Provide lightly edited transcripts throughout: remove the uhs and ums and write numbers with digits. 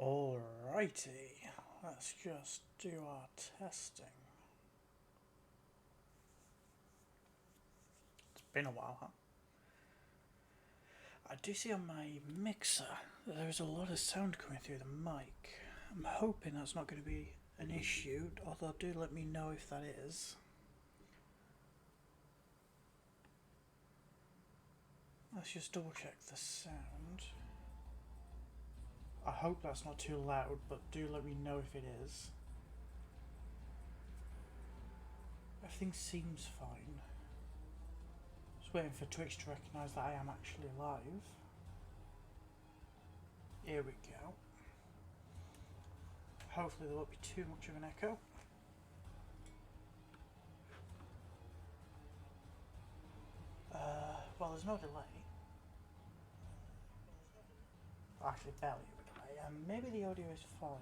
Alrighty, let's just do our testing. It's been a while, huh? I do see on my mixer that there's a lot of sound coming through the mic. I'm hoping that's not going to be an issue, although do let me know if that is. Let's just double check the sound. I hope that's not too loud, but do let me know if it is. Everything seems fine. Just waiting for Twitch to recognise that I am actually live. Here we go. Hopefully there won't be too much of an echo. Well, there's no delay. Actually, barely a delay. Maybe the audio is fine.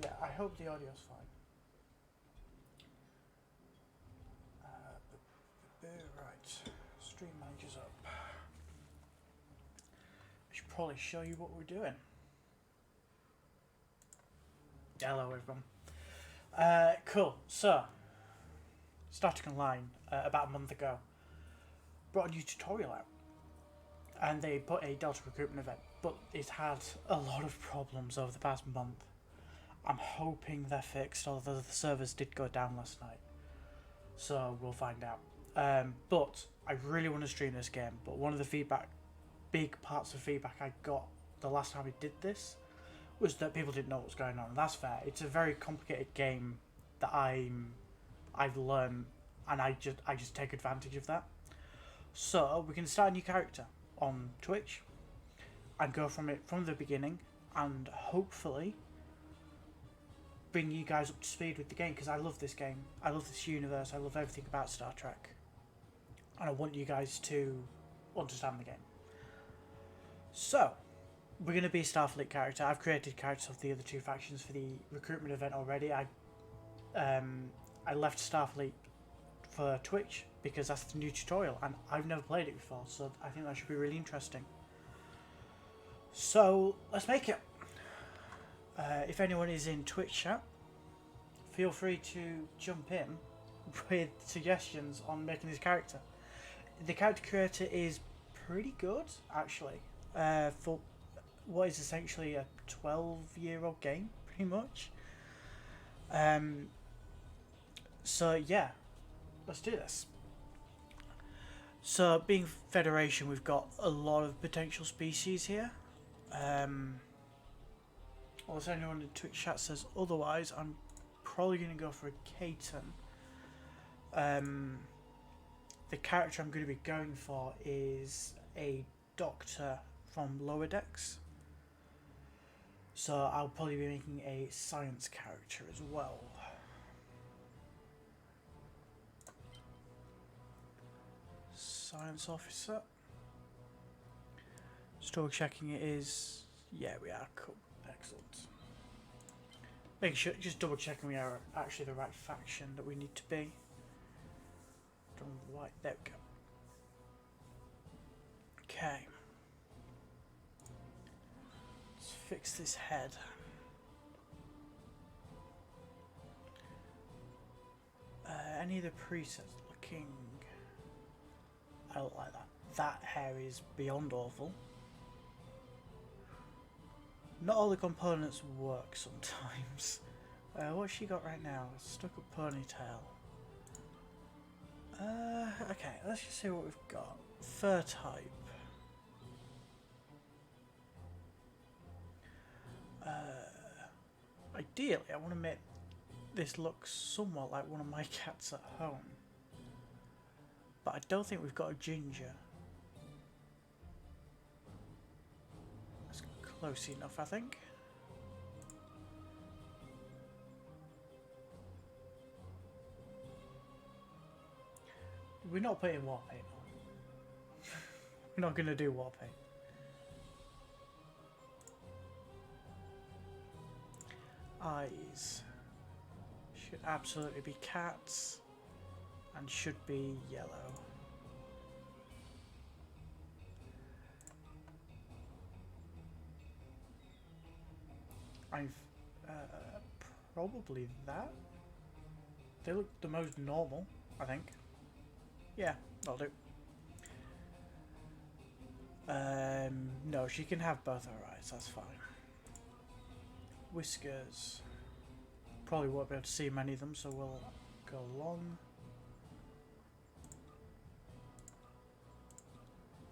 Yeah, I hope the audio's fine. Right, stream manager's up. I should probably show you what we're doing. Hello everyone. Cool, so starting online about a month ago, brought a new tutorial out and they put a Delta recruitment event, but it's had a lot of problems over the past month. I'm hoping they're fixed, although the servers did go down last night, so we'll find out. But I really want to stream this game, but one of the big parts of feedback I got the last time we did this was that people didn't know what was going on, and that's fair. It's a very complicated game that I've learned, and I just take advantage of that. So we can start a new character on Twitch and go from the beginning, and hopefully bring you guys up to speed with the game, because I love this game. I love this universe. I love everything about Star Trek, and I want you guys to understand the game. So we're going to be a Starfleet character. I've created characters of the other two factions for the recruitment event already. I left Starfleet for Twitch because that's the new tutorial, and I've never played it before, so I think that should be really interesting. So let's make it. If anyone is in Twitch chat, feel free to jump in with suggestions on making this character. The character creator is pretty good, actually, for what is essentially a 12-year-old game, pretty much. So yeah, let's do this. So being Federation, we've got a lot of potential species here. Unless anyone in Twitch chat says otherwise, I'm probably going to go for a Katon. The character I'm going to be going for is a doctor from Lower Decks. So I'll probably be making a science character as well. Science officer. Just double checking it is. Yeah, we are. Cool. Excellent. Making sure, just double checking we are actually the right faction that we need to be. Right, there we go. Okay. Let's fix this head. Any of the presets looking... I don't like that. That hair is beyond awful. Not all the components work sometimes. What's she got right now? Stuck up ponytail. Okay, let's just see what we've got. Fur type. Ideally, I want to make this look somewhat like one of my cats at home. But I don't think we've got a ginger. That's close enough, I think. We're not putting war paint on. We're not going to do war paint. Eyes should absolutely be cats and should be yellow. I've probably that. They look the most normal, I think. Yeah, that'll do. No, she can have both her eyes, that's fine. Whiskers. Probably won't be able to see many of them, so we'll go long.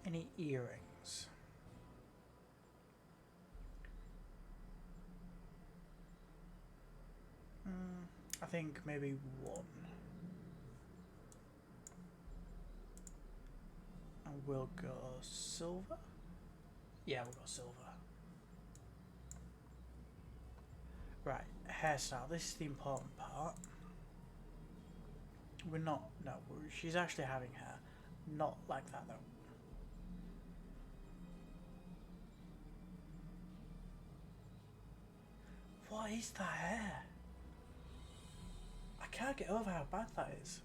Any earrings? I think maybe one. And we'll go silver? Yeah, we'll go silver. Right, hairstyle. This is the important part. We're not... No, she's actually having hair. Not like that, though. What is that hair? I can't get over how bad that is.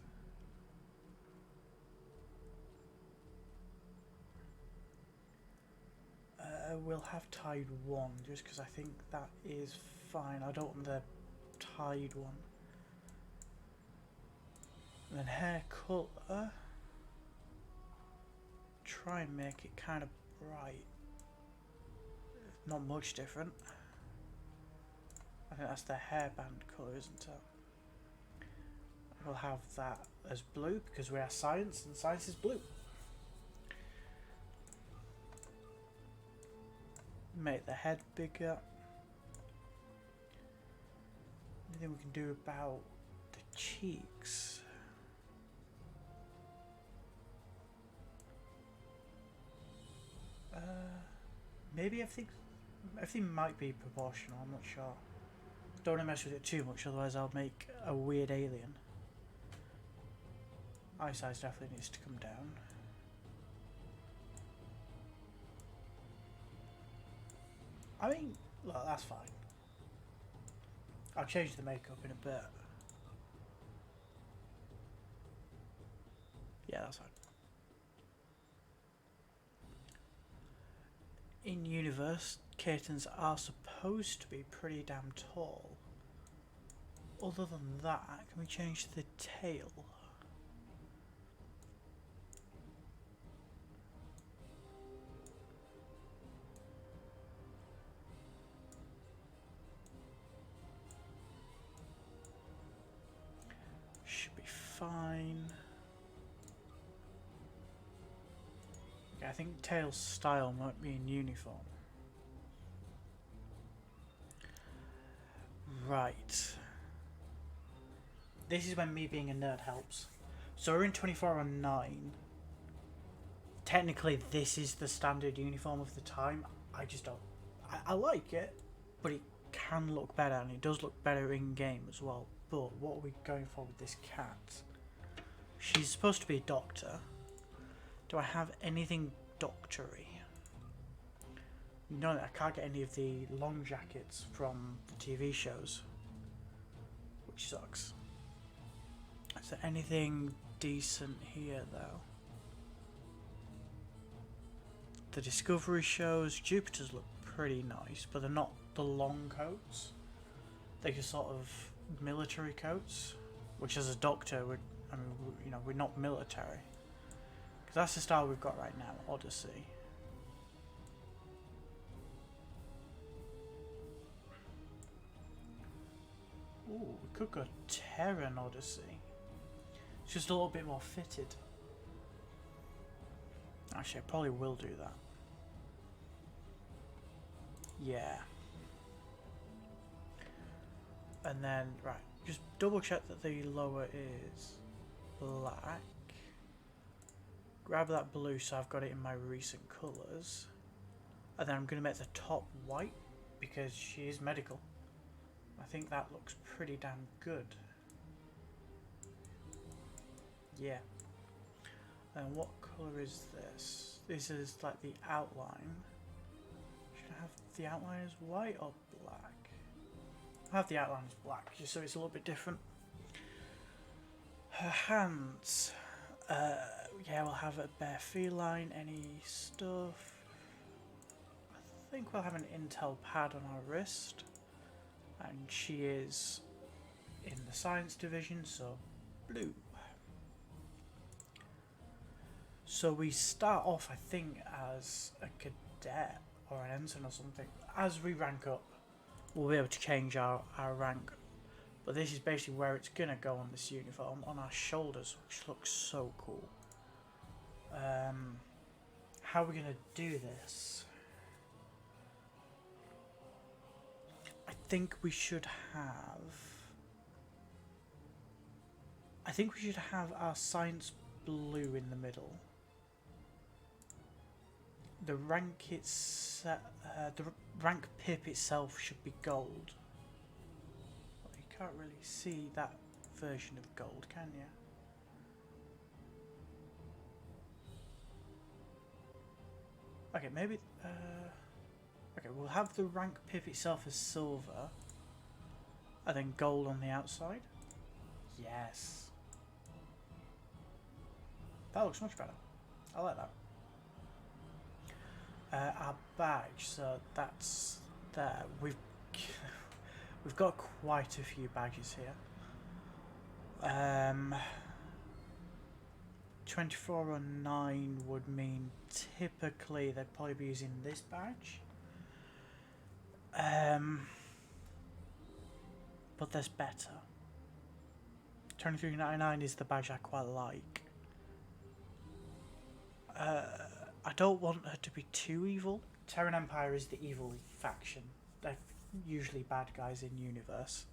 We'll have tied one, just because I think that is fine. I don't want the tied one. And then hair colour. Try and make it kind of bright. Not much different. I think that's the hairband colour, isn't it? We'll have that as blue because we are science and science is blue. Make the head bigger. Anything we can do about the cheeks? Maybe everything might be proportional, I'm not sure. Don't want to mess with it too much, otherwise I'll make a weird alien. Eye size definitely needs to come down. I mean, look, that's fine. I'll change the makeup in a bit. Yeah, that's fine. In universe, Keitans are supposed to be pretty damn tall. Other than that, can we change the tail? Should be fine. Okay, I think tail style might be in uniform. Right. This is when me being a nerd helps. So we're in 2409. Technically, this is the standard uniform of the time. I just don't... I like it, but it can look better, and it does look better in-game as well. But what are we going for with this cat? She's supposed to be a doctor. Do I have anything doctory? No, I can't get any of the long jackets from the TV shows, which sucks. Is there anything decent here though? The Discovery shows, Jupiter's look pretty nice, but they're not the long coats. They're just sort of military coats, which as a doctor, we're not military. Because that's the style we've got right now, Odyssey. Ooh, we could go Terran Odyssey. It's just a little bit more fitted. Actually, I probably will do that. Yeah. And then, right, just double check that the lower is black. Grab that blue so I've got it in my recent colours. And then I'm going to make the top white because she is medical. I think that looks pretty damn good. Yeah. And what colour is this? This is like the outline. Should I have the outline as white or black? I'll have the outline as black just so it's a little bit different. Her hands. Yeah, we'll have a bare feline, any stuff. I think we'll have an Intel pad on our wrist. and she is in the science division, so blue. So we start off, I think, as a cadet or an ensign or something. As we rank up, we'll be able to change our rank. But this is basically where it's going to go on this uniform, on our shoulders, which looks so cool. How are we going to do this? I think we should have our science blue in the middle. The rank the rank pip itself should be gold. Well, you can't really see that version of gold, can you? Okay, maybe. Okay, we'll have the rank pip itself as silver, and then gold on the outside. Yes, that looks much better. I like that. Our badge, so that's there. We've got quite a few badges here. 24 or 9 would mean typically they'd probably be using this badge. But there's better. 23.99 is the badge I quite like. I don't want her to be too evil. Terran Empire is the evil faction. They're usually bad guys in universe.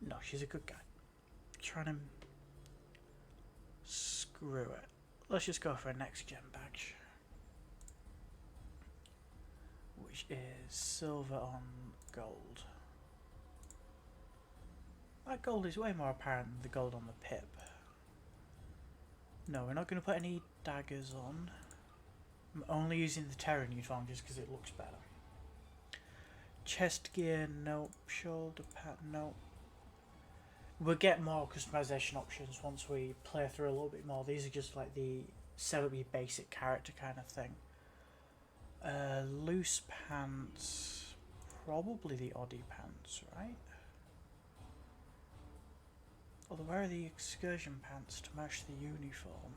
No, she's a good guy. Trying to screw it. Let's just go for a next gen badge, which is silver on gold. That gold is way more apparent than the gold on the pip. No, we're not going to put any daggers on. I'm only using the Terran uniform just because it looks better. Chest gear, nope. Shoulder pad, nope. We'll get more customization options once we play through a little bit more. These are just like the set up your basic character kind of thing. Loose pants, probably the Oddie pants, right? Although where are the excursion pants to match the uniform?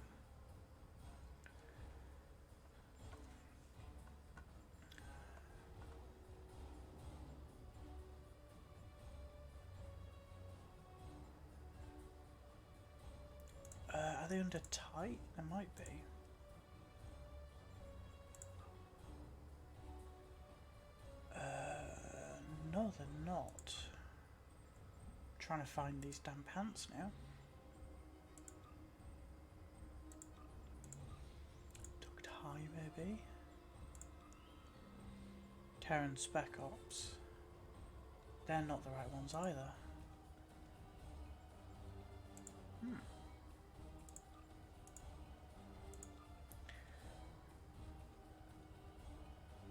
Are they under tight? They might be. No, they're not. Trying to find these damn pants now. Tucked high, maybe. Terran Spec Ops. They're not the right ones either.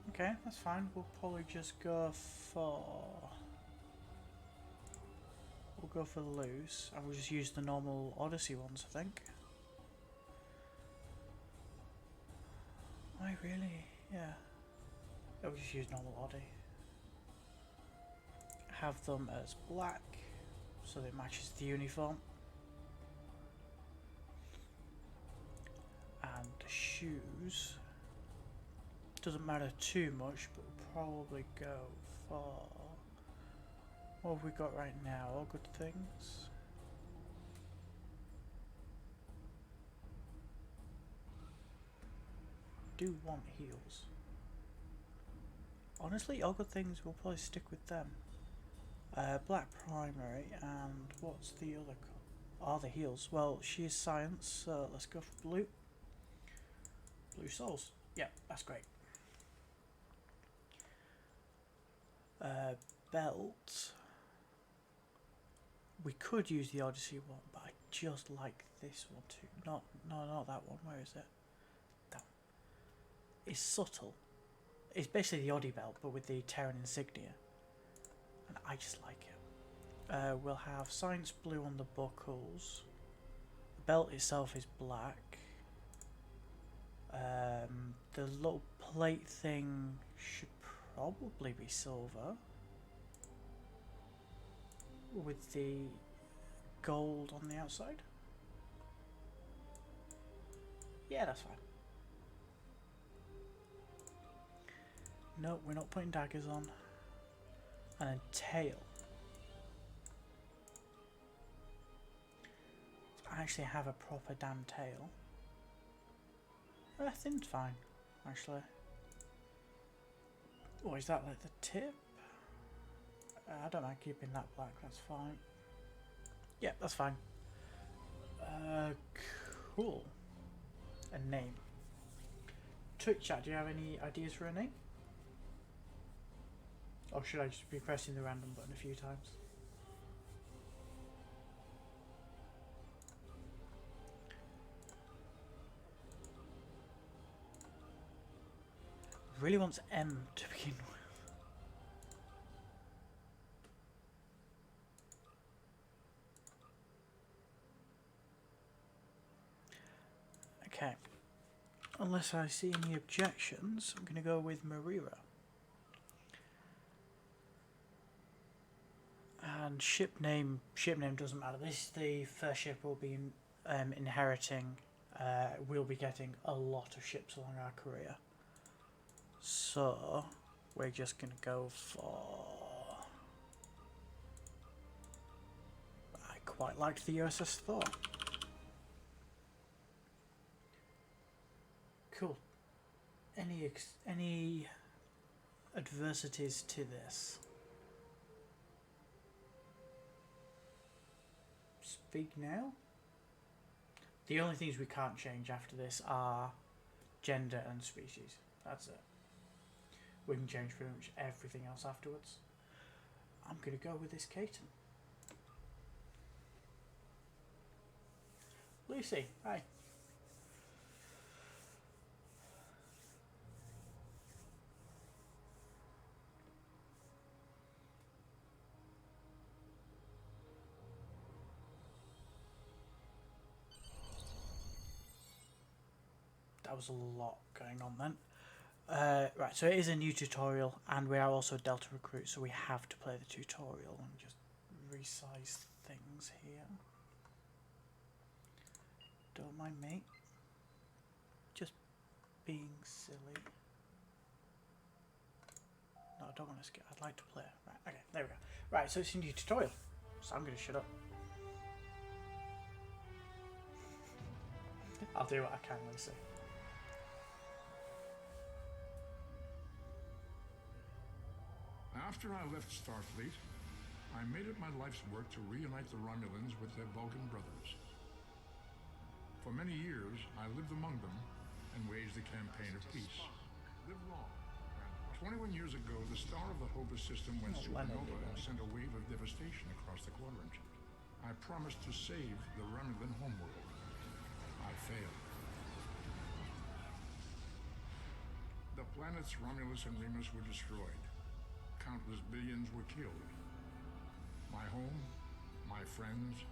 Okay, that's fine. We'll probably just go for... We'll go for loose, and we'll just use the normal Odyssey ones, I think. I really... yeah. We'll just use normal Oddie. Have them as black, so that it matches the uniform. And the shoes... doesn't matter too much, but we'll probably go for... what have we got right now? All good things. Do want heels. Honestly, all good things, we'll probably stick with them. Black primary, and what's the other the heels. Well, she is science, so let's go for blue. Blue soles. Yeah, that's great. Belt. We could use the Odyssey one, but I just like this one too. Not that one. Where is it? That one. It's subtle. It's basically the Oddie belt, but with the Terran insignia, and I just like it. We'll have science blue on the buckles. The belt itself is black. The little plate thing should probably be silver. with the gold on the outside. Yeah, that's fine. No, we're not putting daggers on. And a tail. I actually have a proper damn tail. I think it's fine, actually. Oh, is that like the tip? I don't mind keeping that black, that's fine. Yeah, that's fine. Cool. A name. Twitch chat, do you have any ideas for a name? Or should I just be pressing the random button a few times? Really wants M to begin with. Okay. Unless I see any objections, I'm going to go with Marira. And ship name doesn't matter. This is the first ship we'll be inheriting. We'll be getting a lot of ships along our career. So, we're just going to go for... I quite liked the USS Thor. Cool. Any adversities to this? Speak now? The only things we can't change after this are gender and species. That's it. We can change pretty much everything else afterwards. I'm going to go with this Caton. Lucy, hi. That was a lot going on then. Right, so it is a new tutorial, and we are also Delta Recruit, so we have to play the tutorial and just resize things here. Don't mind me. Just being silly. No, I don't want to skip. I'd like to play. Right, okay, there we go. Right, so it's a new tutorial, so I'm going to shut up. I'll do what I can, Lucy. After I left Starfleet, I made it my life's work to reunite the Romulans with their Vulcan brothers. For many years, I lived among them and waged a campaign of peace. Lived long. 21 years ago, the star of the Hobus system went supernova and sent a wave of devastation across the quadrant. I promised to save the Romulan homeworld. I failed. The planets Romulus and Remus were destroyed. Countless billions were killed. My home, my friends,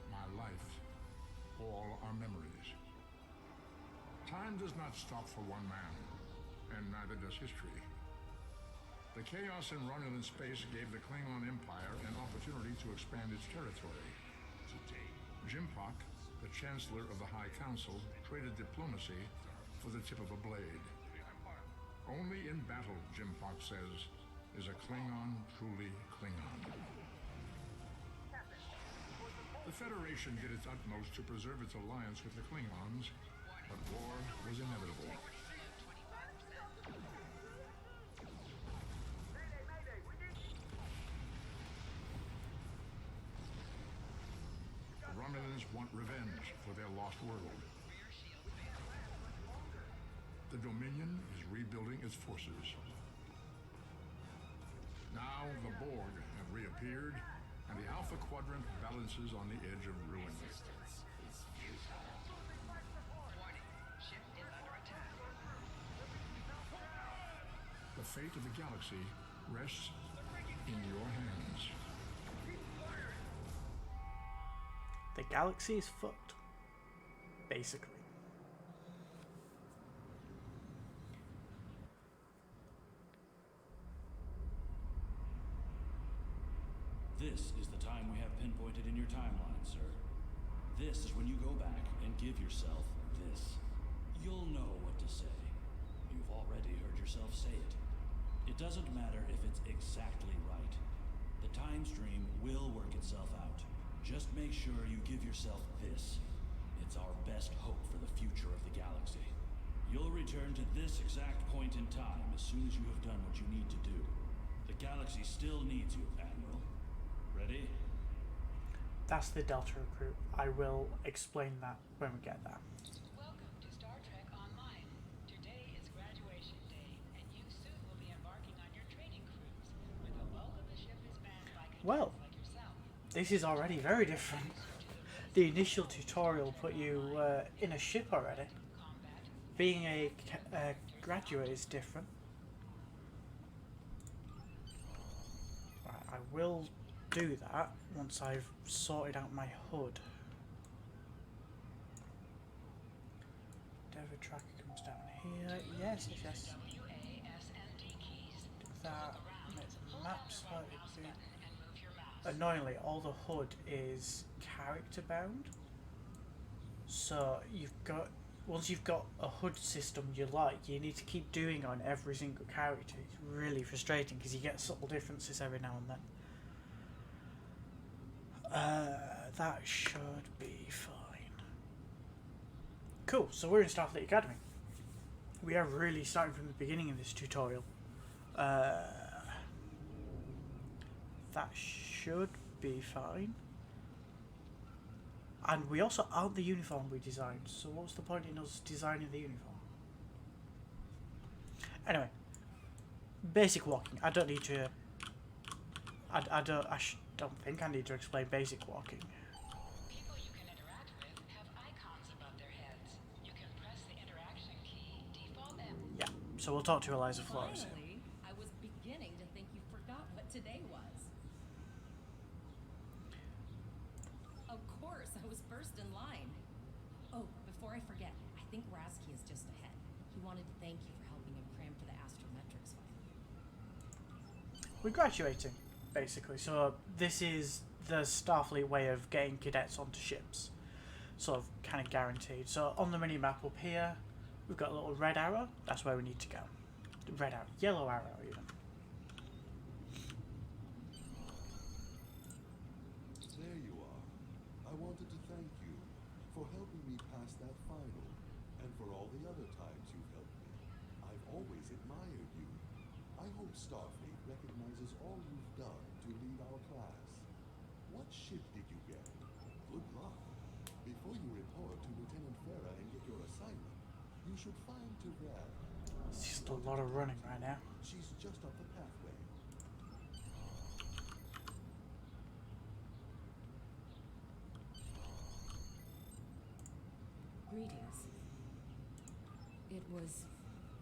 my life, all are memories. Time does not stop for one man, and neither does history. The chaos in Romulan space gave the Klingon Empire an opportunity to expand its territory. Jimpak, the Chancellor of the High Council, traded diplomacy for the tip of a blade. Only in battle, Jimpak says, is a Klingon truly Klingon. The Federation did its utmost to preserve its alliance with the Klingons, but war was inevitable. The Romulans want revenge for their lost world. The Dominion is rebuilding its forces. Now the Borg have reappeared, and the Alpha Quadrant balances on the edge of ruin. The fate of the galaxy rests in your hands. The galaxy is fucked. Basically. This is the time we put it in your timeline, sir. This is when you go back and give yourself this. You'll know what to say. You've already heard yourself say it. It doesn't matter if it's exactly right. The time stream will work itself out. Just make sure you give yourself this. It's our best hope for the future of the galaxy. You'll return to this exact point in time as soon as you have done what you need to do. The galaxy still needs you, Admiral. Ready? That's the Delta recruit. I will explain that when we get there. Welcome to Star Trek Online. Today is graduation day, and you soon will be embarking on your training cruise, where the bulk of the ship is manned by Well, cadets like yourself. this is already very different. The initial tutorial put you in a ship already. Combat. Being a graduate is different. Right, I will do that once I've sorted out my hood. David Tracker comes down here. Yes, yes, yes. WASD keys. Do that. Make the map slightly big. And move your mouse. Annoyingly, all the HUD is character bound. So once you've got a HUD system you like, you need to keep doing on every single character. It's really frustrating because you get subtle differences every now and then. That should be fine. Cool, so we're in Starfleet Academy. We are really starting from the beginning of this tutorial. That should be fine. And we also aren't the uniform we designed, so what's the point in us designing the uniform? Anyway, basic walking. I don't need to. Don't think I need to explain basic walking. People you can interact with have icons above their heads. You can press the interaction key, default M. Yeah, so we'll talk to Eliza Flores here. Finally, I was beginning to think you forgot what today was. Of course, I was first in line. Oh, before I forget, I think Rasky is just ahead. He wanted to thank you for helping him cram for the astrometrics final. We're graduating, basically. So this is the Starfleet way of getting cadets onto ships. Sort of kind of guaranteed. So on the mini-map up here, we've got a little red arrow. That's where we need to go. Red arrow. Yellow arrow, even. There you are. I wanted to thank you for helping me pass that final, and for all the other times you've helped me. I've always admired you. I hope Starfleet recognizes all you've done to lead our class. What ship did you get? Good luck. Before you report to Lieutenant Farah and get your assignment, you should find Tyrell. It's just a lot of running right now. She's just up the pathway. Greetings. It was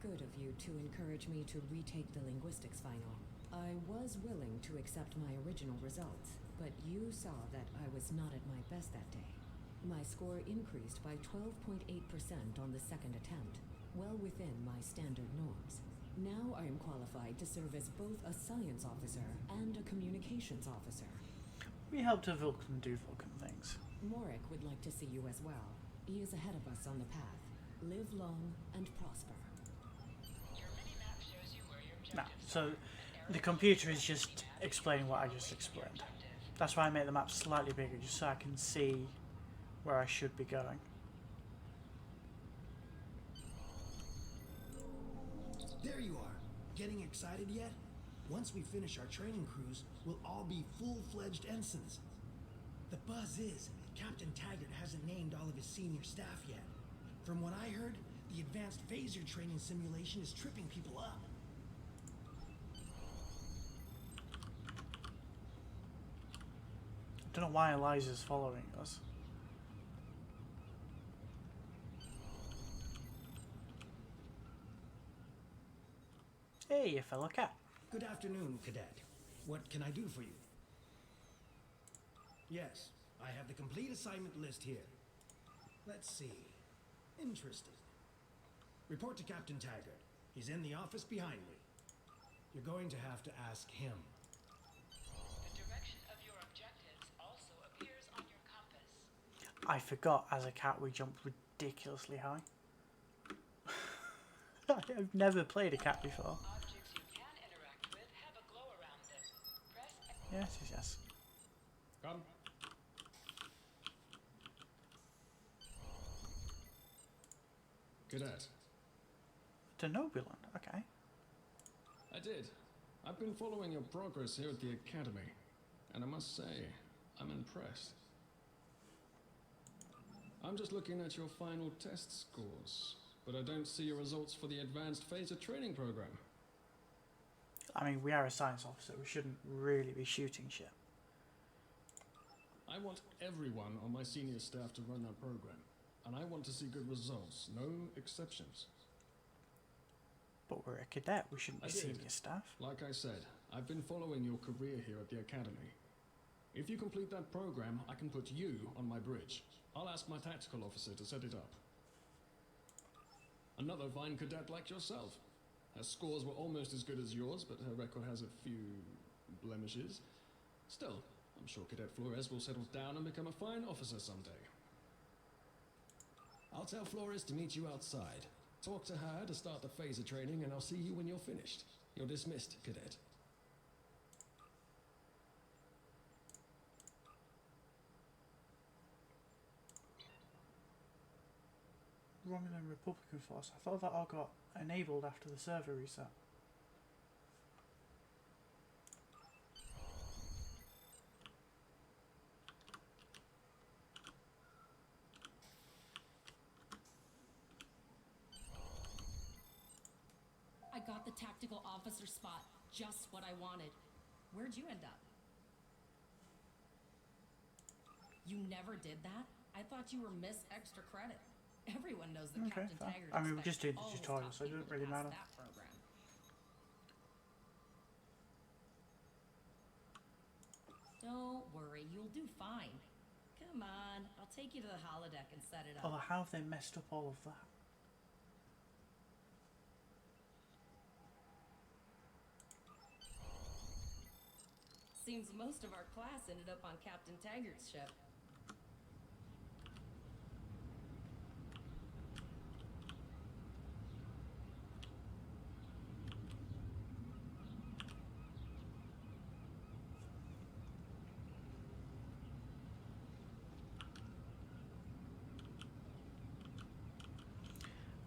good of you to encourage me to retake the linguistics final. I was willing to accept my original results, but you saw that I was not at my best that day. My score increased by 12.8% on the second attempt, well within my standard norms. Now I am qualified to serve as both a science officer and a communications officer. We helped a Vulcan do Vulcan things. Morik would like to see you as well. He is ahead of us on the path. Live long and prosper. Your mini-map shows you where your Nah, objectives so the computer is just explaining what I just explained. That's why I made the map slightly bigger, just so I can see where I should be going. There you are. Getting excited yet? Once we finish our training cruise, we'll all be full-fledged ensigns. The buzz is, Captain Taggart hasn't named all of his senior staff yet. From what I heard, the advanced phaser training simulation is tripping people up. I don't know why Eliza's following us. Hey, you fellow cat. Good afternoon, Cadet. What can I do for you? Yes, I have the complete assignment list here. Let's see. Interesting. Report to Captain Taggart. He's in the office behind me. You're going to have to ask him. The direction of your objectives also appears I forgot as a cat we jumped ridiculously high. I've never played a cat before. Objects you can interact with have a glow around them. Press Yes, yes, yes. Come. Cadet. Denobulan, okay. I did. I've been following your progress here at the Academy, and I must say, I'm impressed. I'm just looking at your final test scores, but I don't see your results for the Advanced Phaser Training Program. I mean, we are a science officer. We shouldn't really be shooting shit. I want everyone on my senior staff to run that program, and I want to see good results, no exceptions. But we're a cadet. We shouldn't I be did. senior staff. Like I said, I've been following your career here at the Academy. If you complete that program, I can put you on my bridge. I'll ask my tactical officer to set it up. Another fine cadet like yourself. Her scores were almost as good as yours, but her record has a few blemishes. Still, I'm sure Cadet Flores will settle down and become a fine officer someday. I'll tell Flores to meet you outside. Talk to her to start the phaser training, and I'll see you when you're finished. You're dismissed, Cadet. Romulan Republican Force. I thought that all got enabled after the server reset. I got the tactical officer spot. Just what I wanted. Where'd you end up? You never did that? I thought you were Miss Extra Credit. Everyone knows that Okay, Captain fine. Taggart I mean, we expects just did the all his tutorial, top so it doesn't people to really pass matter. that program. Don't worry, you'll do fine. Come on, I'll take you to the holodeck and set it up. Oh, how have they messed up all of that? Seems most of our class ended up on Captain Taggart's ship.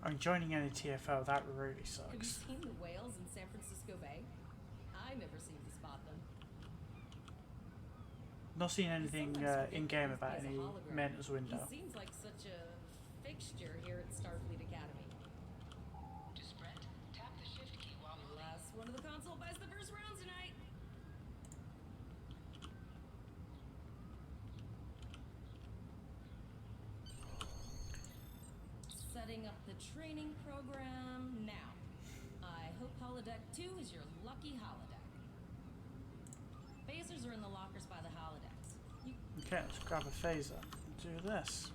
I mean, joining any TFO, that really Have you sucks. seen the whales in San Francisco Bay? I never seem to spot them. Not seen anything Sometimes forget in-game Earth about is a any hologram. maintenance window. He seems like such a fixture here at Starfleet Academy. to sprint. Tap the shift key while moving. Unless one of the console buys the first round tonight. Setting up the training program now. I hope holodeck 2 is your lucky holodeck. Phasers are in the lockers by the holodecks. You Okay, let's grab a phaser and do this.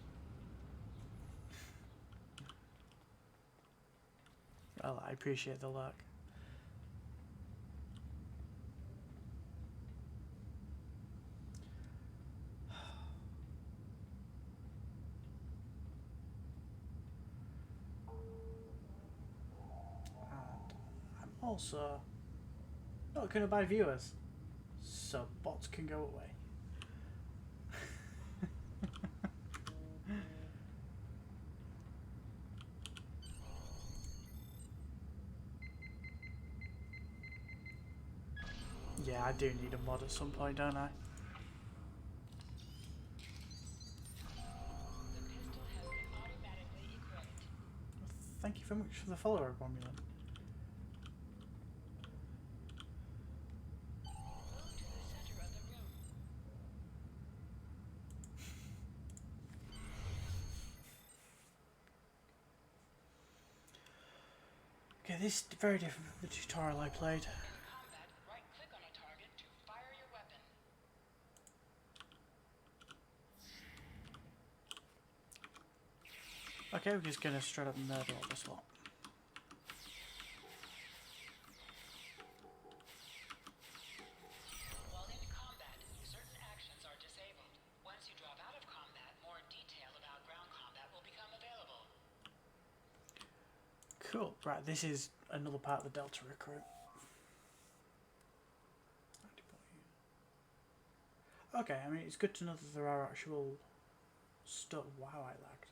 Well, I appreciate the luck. And I'm also not going to buy viewers, so bots can go away. Yeah, I do need a mod at some point, don't I? The pistol has been automatically equipped. Thank you very much for the follower, Romulan. Move to the center of the room. Okay, this is very different from the tutorial I played. In combat, right-click on a target to fire your weapon. Okay, we're just gonna straight up murder all this lot. While in combat, certain actions are disabled. Once you drop out of combat, more detailed Cool. Right, this is another part of the Delta Recruit. Okay, I mean, it's good to know that there are actual stuff. Wow, I lagged.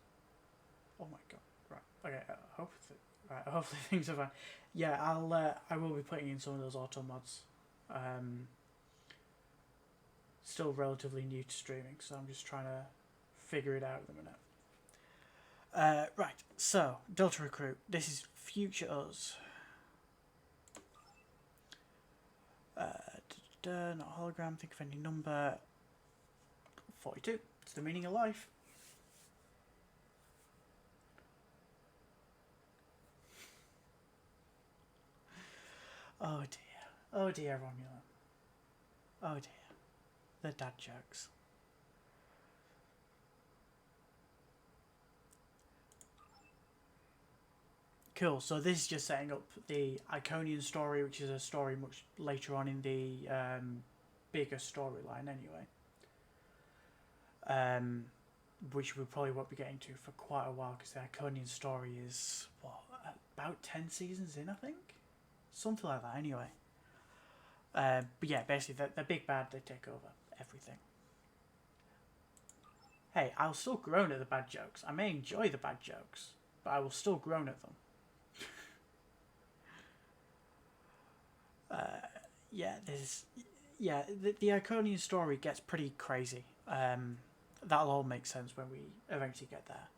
Oh my god. Right. Okay. Hopefully things are fine. Yeah, I will be putting in some of those auto mods. Still relatively new to streaming, so I'm just trying to figure it out at the minute. Right. So Delta Recruit. This is future us. Not a hologram. Think of any number. 42. It's the meaning of life. Oh dear. Oh dear, Romulan. Oh dear. The dad jokes. Cool, so this is just setting up the Iconian story, which is a story much later on in the bigger storyline anyway. Which we probably won't be getting to for quite a while, because the Iconian story is, what, about 10 seasons in, I think? Something like that anyway. But yeah, basically they're big bad, they take over everything. Hey, I'll still groan at the bad jokes. I may enjoy the bad jokes, but I will still groan at them. The Iconian story gets pretty crazy. That'll all make sense when we eventually get there.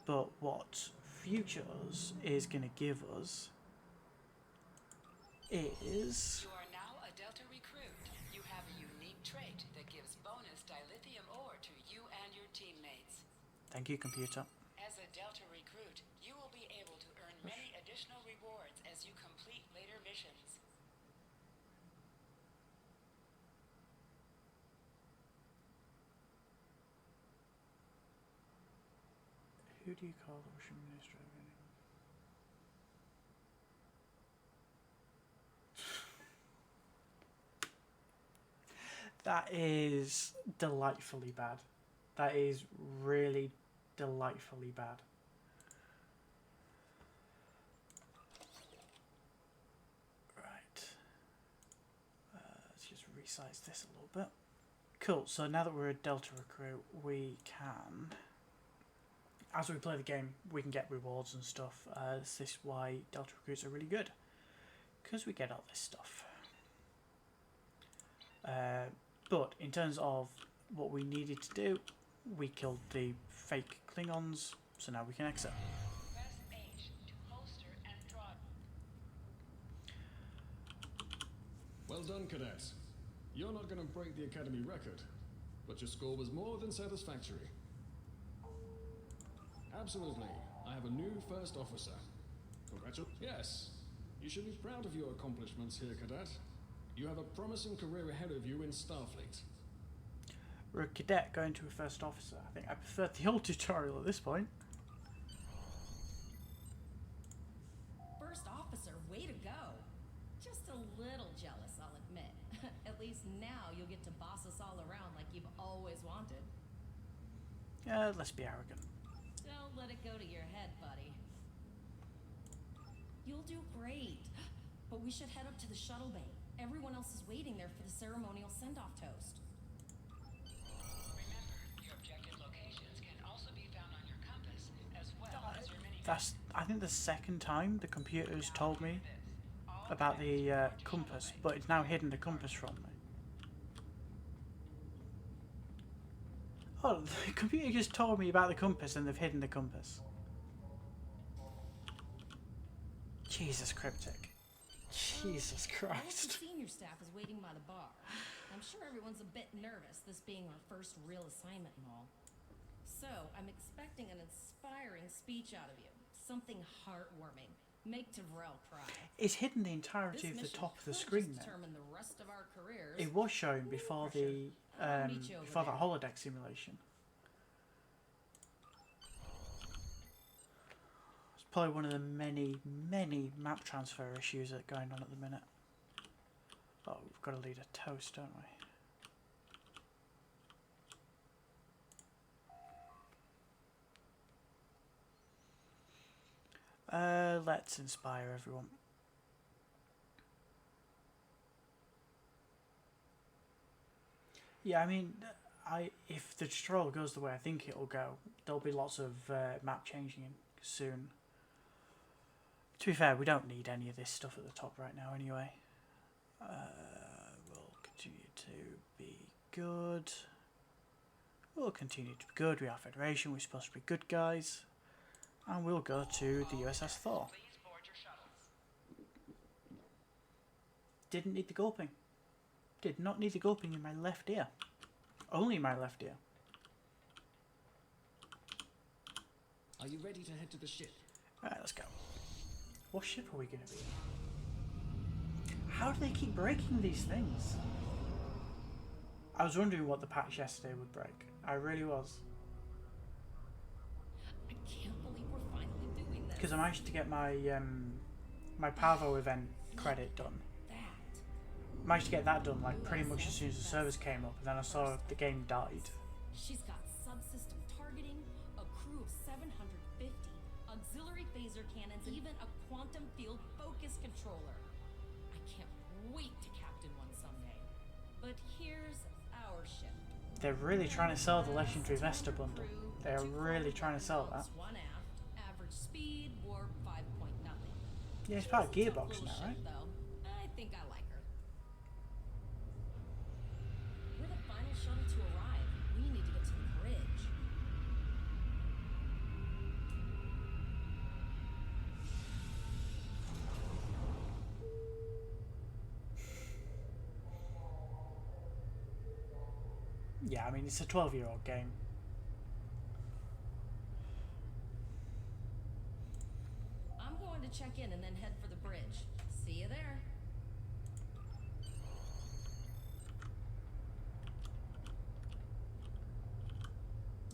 But what Future Us is going to give us is... You are now a Delta Recruit. You have a unique trait that gives bonus dilithium ore to you and your teammates. Thank you, computer. As a Delta Recruit, you will be able to earn many additional rewards as you complete later missions. Who do you call the Russian Minister of Energy? That is delightfully bad. That is really delightfully bad. Right. Let's just resize this a little bit. Cool, so now that we're a Delta Recruit, we can... As we play the game, we can get rewards and stuff. This is why Delta Recruits are really good, because we get all this stuff. But in terms of what we needed to do, we killed the fake Klingons, so now we can exit. Press H to holster and throttle. Well done, cadets. You're not going to break the Academy record, but your score was more than satisfactory. Absolutely. I have a new first officer. Congratulations. Yes. You should be proud of your accomplishments here, cadet. You have a promising career ahead of you in Starfleet. We're a cadet going to a first officer. I think I prefer the old tutorial at this point. First officer, way to go. Just a little jealous, I'll admit. At least now you'll get to boss us all around like you've always wanted. Let's be arrogant. Don't let it go to your head, buddy. You'll do great. But we should head up to the shuttle bay. Everyone else is waiting there for the ceremonial send-off toast. Remember, your objective locations can also be found on your compass, as well as your mini. That's, I think, the second time the computer's told me about the compass, but it's now hidden the compass from me. Oh, the computer just told me about the compass and they've hidden the compass. Jesus, Cryptic. Jesus All of the Christ. senior staff is waiting by the bar. I'm sure everyone's a bit nervous, this being our first real assignment and all. So, I'm expecting an inspiring speech out of you. Something heartwarming. Make Tavrel cry. It's hidden the entirety This of the mission top of the could screen just now. determine the rest of our careers. It was shown before the I'll meet you over before that there. holodeck simulation. It's probably one of the many map transfer issues that are going on at the minute. Oh, we've got to lead a toast, don't we? Let's inspire everyone. Yeah, I mean, if the tutorial goes the way I think it'll go, there'll be lots of map changing soon. To be fair, we don't need any of this stuff at the top right now anyway. We'll continue to be good. We'll continue to be good. We are Federation, we're supposed to be good guys. And we'll go to the USS Thor. Please board your shuttles. Didn't need the gulping. Did not need the gulping in my left ear. Only my left ear. Are you ready to head to the ship? Alright, let's go. What ship are we going to be? How do they keep breaking these things? I was wondering what the patch yesterday would break. I really was. I can't believe we're finally doing this. Because I managed to get my my Pavo event credit done. Managed to get that done like pretty much as soon as the servers came up, and then I saw the game died. She's got subsystem targeting, a crew of 750, auxiliary phaser cannons, even a quantum field focus controller. I can't wait to captain one someday. But here's our ship. They're really trying to sell the Legendary Vesta bundle. They are really trying to sell that. One aft, average speed, warp 5 point nothing. Yeah, it's part of She's a tough Gearbox little now, ship, right? though. I think I like her. We're the final shuttle to arrive. We need to get to the bridge. Yeah, I mean, it's a 12-year-old game. I'm going to check in and then head for the bridge. See you there.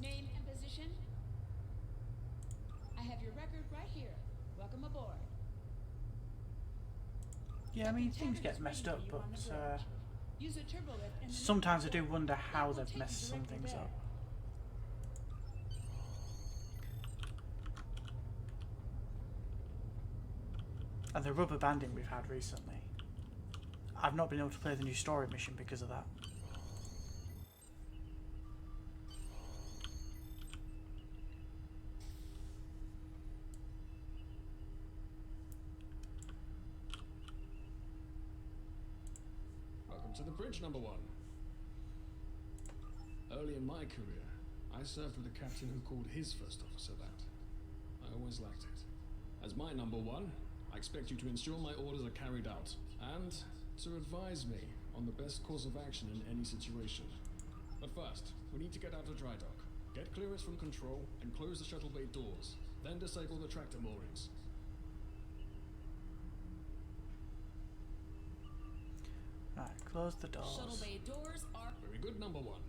Name and position? I have your record right here. Welcome aboard. Yeah, I mean, things get messed up, but Use a turbo lift and sometimes I do wonder how they've messed some things up. And the rubber banding we've had recently. I've not been able to play the new story mission because of that. Welcome to the bridge, number one. Early in my career, I served with a captain who called his first officer that. I always liked it. As my number one, I expect you to ensure my orders are carried out, and to advise me on the best course of action in any situation. But first, we need to get out of dry dock, get clearance from control, and close the shuttle bay doors. Then disable the tractor moorings. Right, close the doors. Shuttle bay doors are... Very good, number one.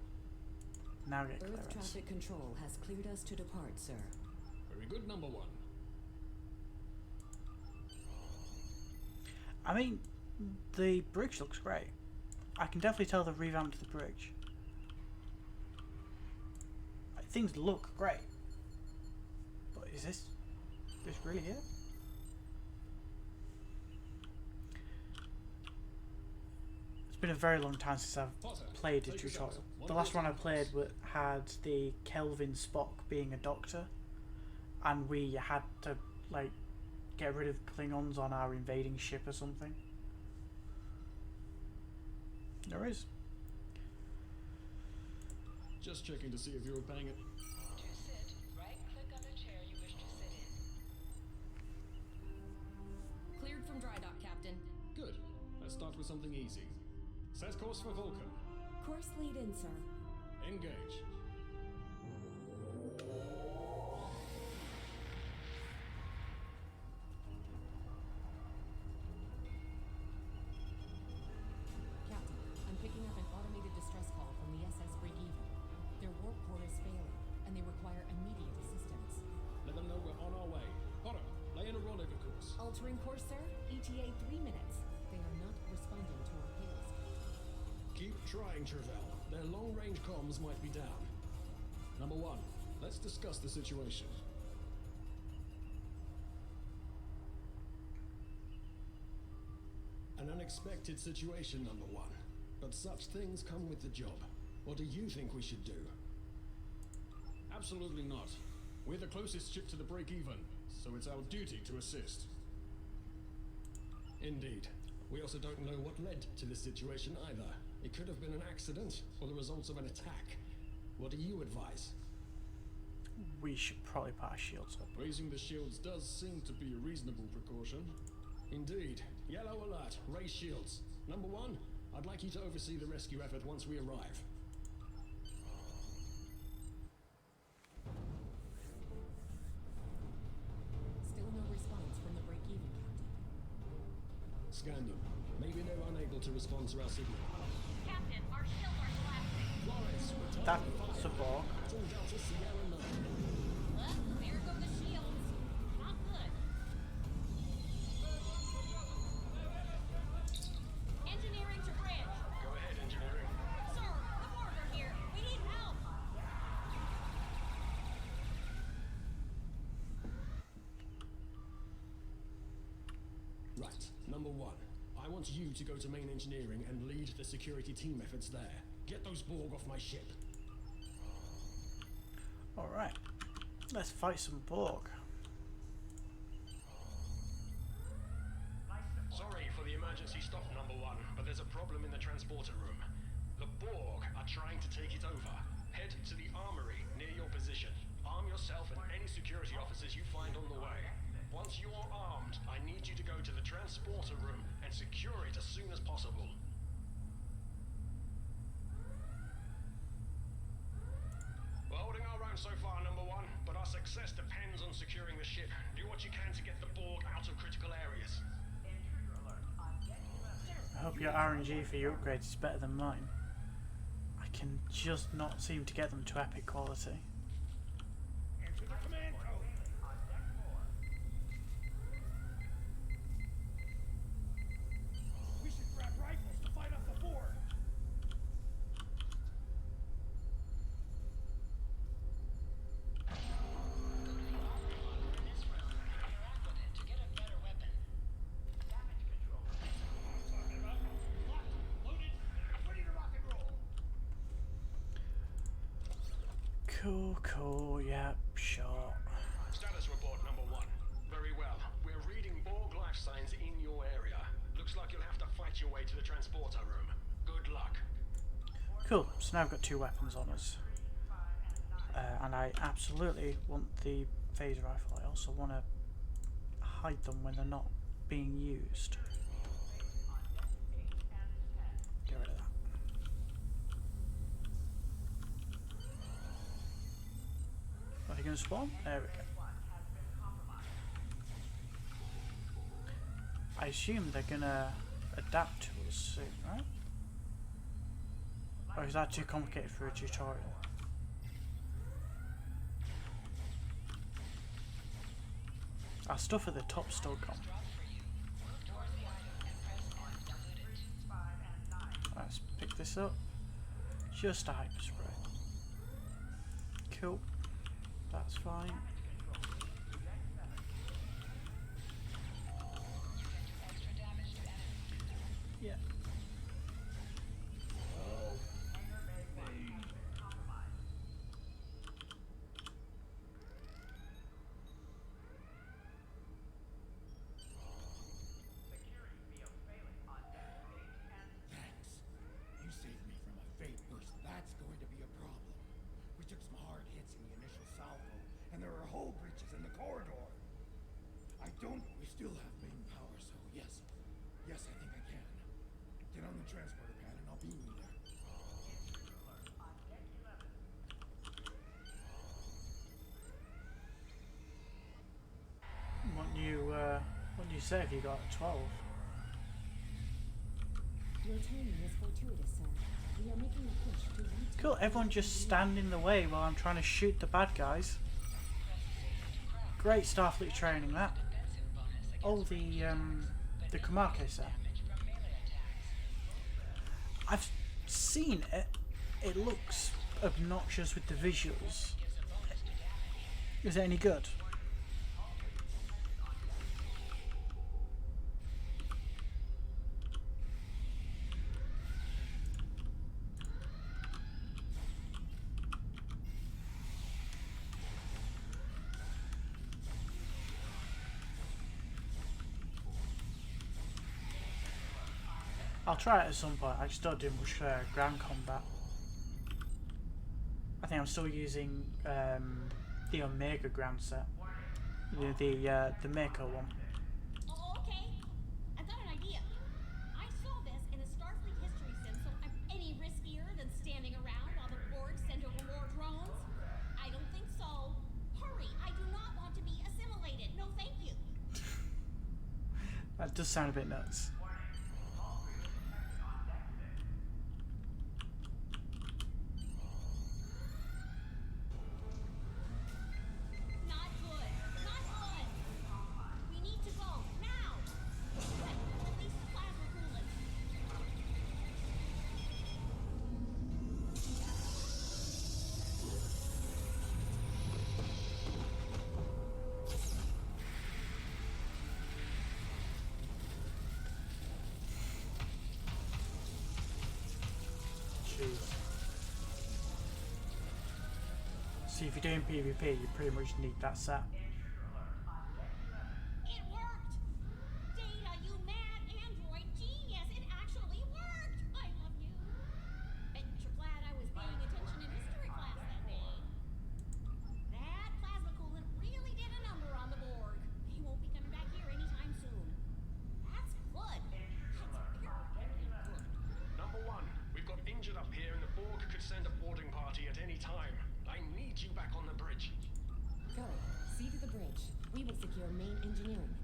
Now get Earth clearance. traffic control has cleared us to depart, sir. Very good, number one. I mean, the bridge looks great. I can definitely tell they've revamped the bridge. Like, things look great. But is this really it? It's been a very long time since I've played a tutorial. The last one I played had the Kelvin Spock being a doctor, and we had to like get rid of Klingons on our invading ship or something. There is. Just checking to see if you were paying it. To sit, right-click on the chair you wish to sit in. Cleared from dry dock, Captain. Good. Let's start with something easy. Set course for Vulcan. Course lead in, sir. Engage. Captain, I'm picking up an automated distress call from the SS Breakeven. Their warp core is failing, and they require immediate assistance. Let them know we're on our way. Potter, lay in a rollover course. Altering course, sir. ETA 3 minutes. They are not responding to our hails. Keep trying, Travell. Their long-range comms might be down. Number one, let's discuss the situation. unexpected situation, number one. But such things come with the job. What do you think we should do? Absolutely not. We're the closest ship to the break-even, so it's our duty to assist. Indeed. We also don't know what led to this situation either. It could have been an accident, or the results of an attack. What do you advise? We should probably put our shields up. Raising the shields does seem to be a reasonable precaution. Indeed. Yellow alert. Raise shields. Number one, I'd like you to oversee the rescue effort once we arrive. Still no response from the break-even, Captain. Scan them. Maybe they're unable to respond to our signal. Captain, our shields are collapsing. Flores, return That's a ball. Captain Delta Sierra 9. Well, there go the shields. Not good. Engineering to bridge. Go ahead, engineering. Sir, the Borg are here. We need help. Right. Number one, I want you to go to main engineering and lead the security team efforts there. Get those Borg off my ship. Alright. Let's fight some Borg. Sorry for the emergency stop, number one, but there's a problem in the transporter room. The Borg are trying to take it over. Head to the armory near your position. Arm yourself and any security officers you find on the way. Once you're armed, I need you to go to the transporter room and secure it as soon as possible. We're holding our own so far, number one, but our success depends on securing the ship. Do what you can to get the Borg out of critical areas. I hope your RNG for your upgrades is better than mine. I can just not seem to get them to epic quality. Enter the command code. We should grab rifles to fight off the Borg. In this room, interact with it to get a better weapon. Damage control. Talking about locked, loaded, ready to rock and roll. Cool, yeah, sure. Status report number one. Very well. We're reading Borg life signs in your area. Looks like you'll have to fight your way to the transporter room. Good luck. Cool, so now I've got 2 weapons on us. And I absolutely want the phaser rifle. I also want to hide them when they're not being used. Get rid of that. Are they going to spawn? There we go. I assume they're going to adapt to us soon, right? Or is that too complicated for a tutorial? Our stuff at the top's still gone. Let's pick this up. Just a hyper spray. Cool. That's fine. Yeah. Thanks. You saved me from a fate worse. That's going to be a problem. We took some hard hits in the initial salvo, and there are hull breaches in the corridor. We still have main power, so yes. Yes, I think I can. Get on the transporter pad and I'll beam you there. What do you say if you got 12? Your timing is fortuitous, sir. We are making a push to retake. Cool, everyone just stand in the way while I'm trying to shoot the bad guys. Great Starfleet training, that. Oh, the Kamake set. I've seen it. It looks obnoxious with the visuals. Is it any good? I'll try it at some point. I just don't do much ground combat. I think I'm still using the Omega ground set, the Mako one. Oh, okay. I've got an idea. I saw this in a Starfleet history sim, so I'm any riskier than standing around while the Borg send over more drones? I don't think so. Hurry, I do not want to be assimilated. No, thank you. That does sound a bit nuts. Not good. Not good. We need to go now. Quick, release the plasma coolant. Jeez. See, if you're doing PvP, you pretty much need that set. It worked! Data, you mad android genius! It actually worked! I love you. Bet you're glad I was paying attention in history class that day. That plasma coolant really did a number on the Borg. They won't be coming back here anytime soon. That's good. That's very good. Number one, we've got injured up here and the Borg could send a boarding party at any time. I need you back on the bridge. Go. See to the bridge. We will secure main engineering.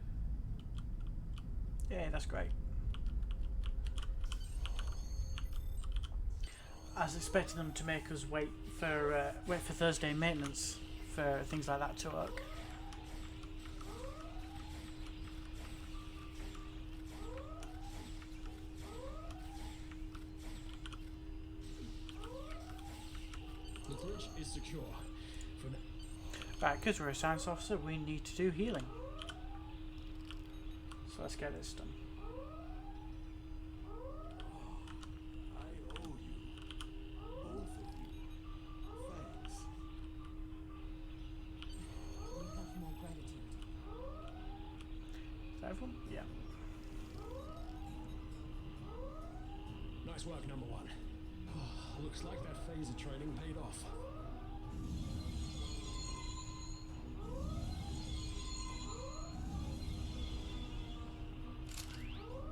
Yeah, that's great. I was expecting them to make us wait for Thursday maintenance for things like that to work. The bridge is secure. For now. Right, because we're a science officer, we need to do healing. So let's get this done. I owe you. Both of you. Thanks. You have my gratitude. Is that everyone? Yeah. Nice work, number one. Looks like that phaser training paid off.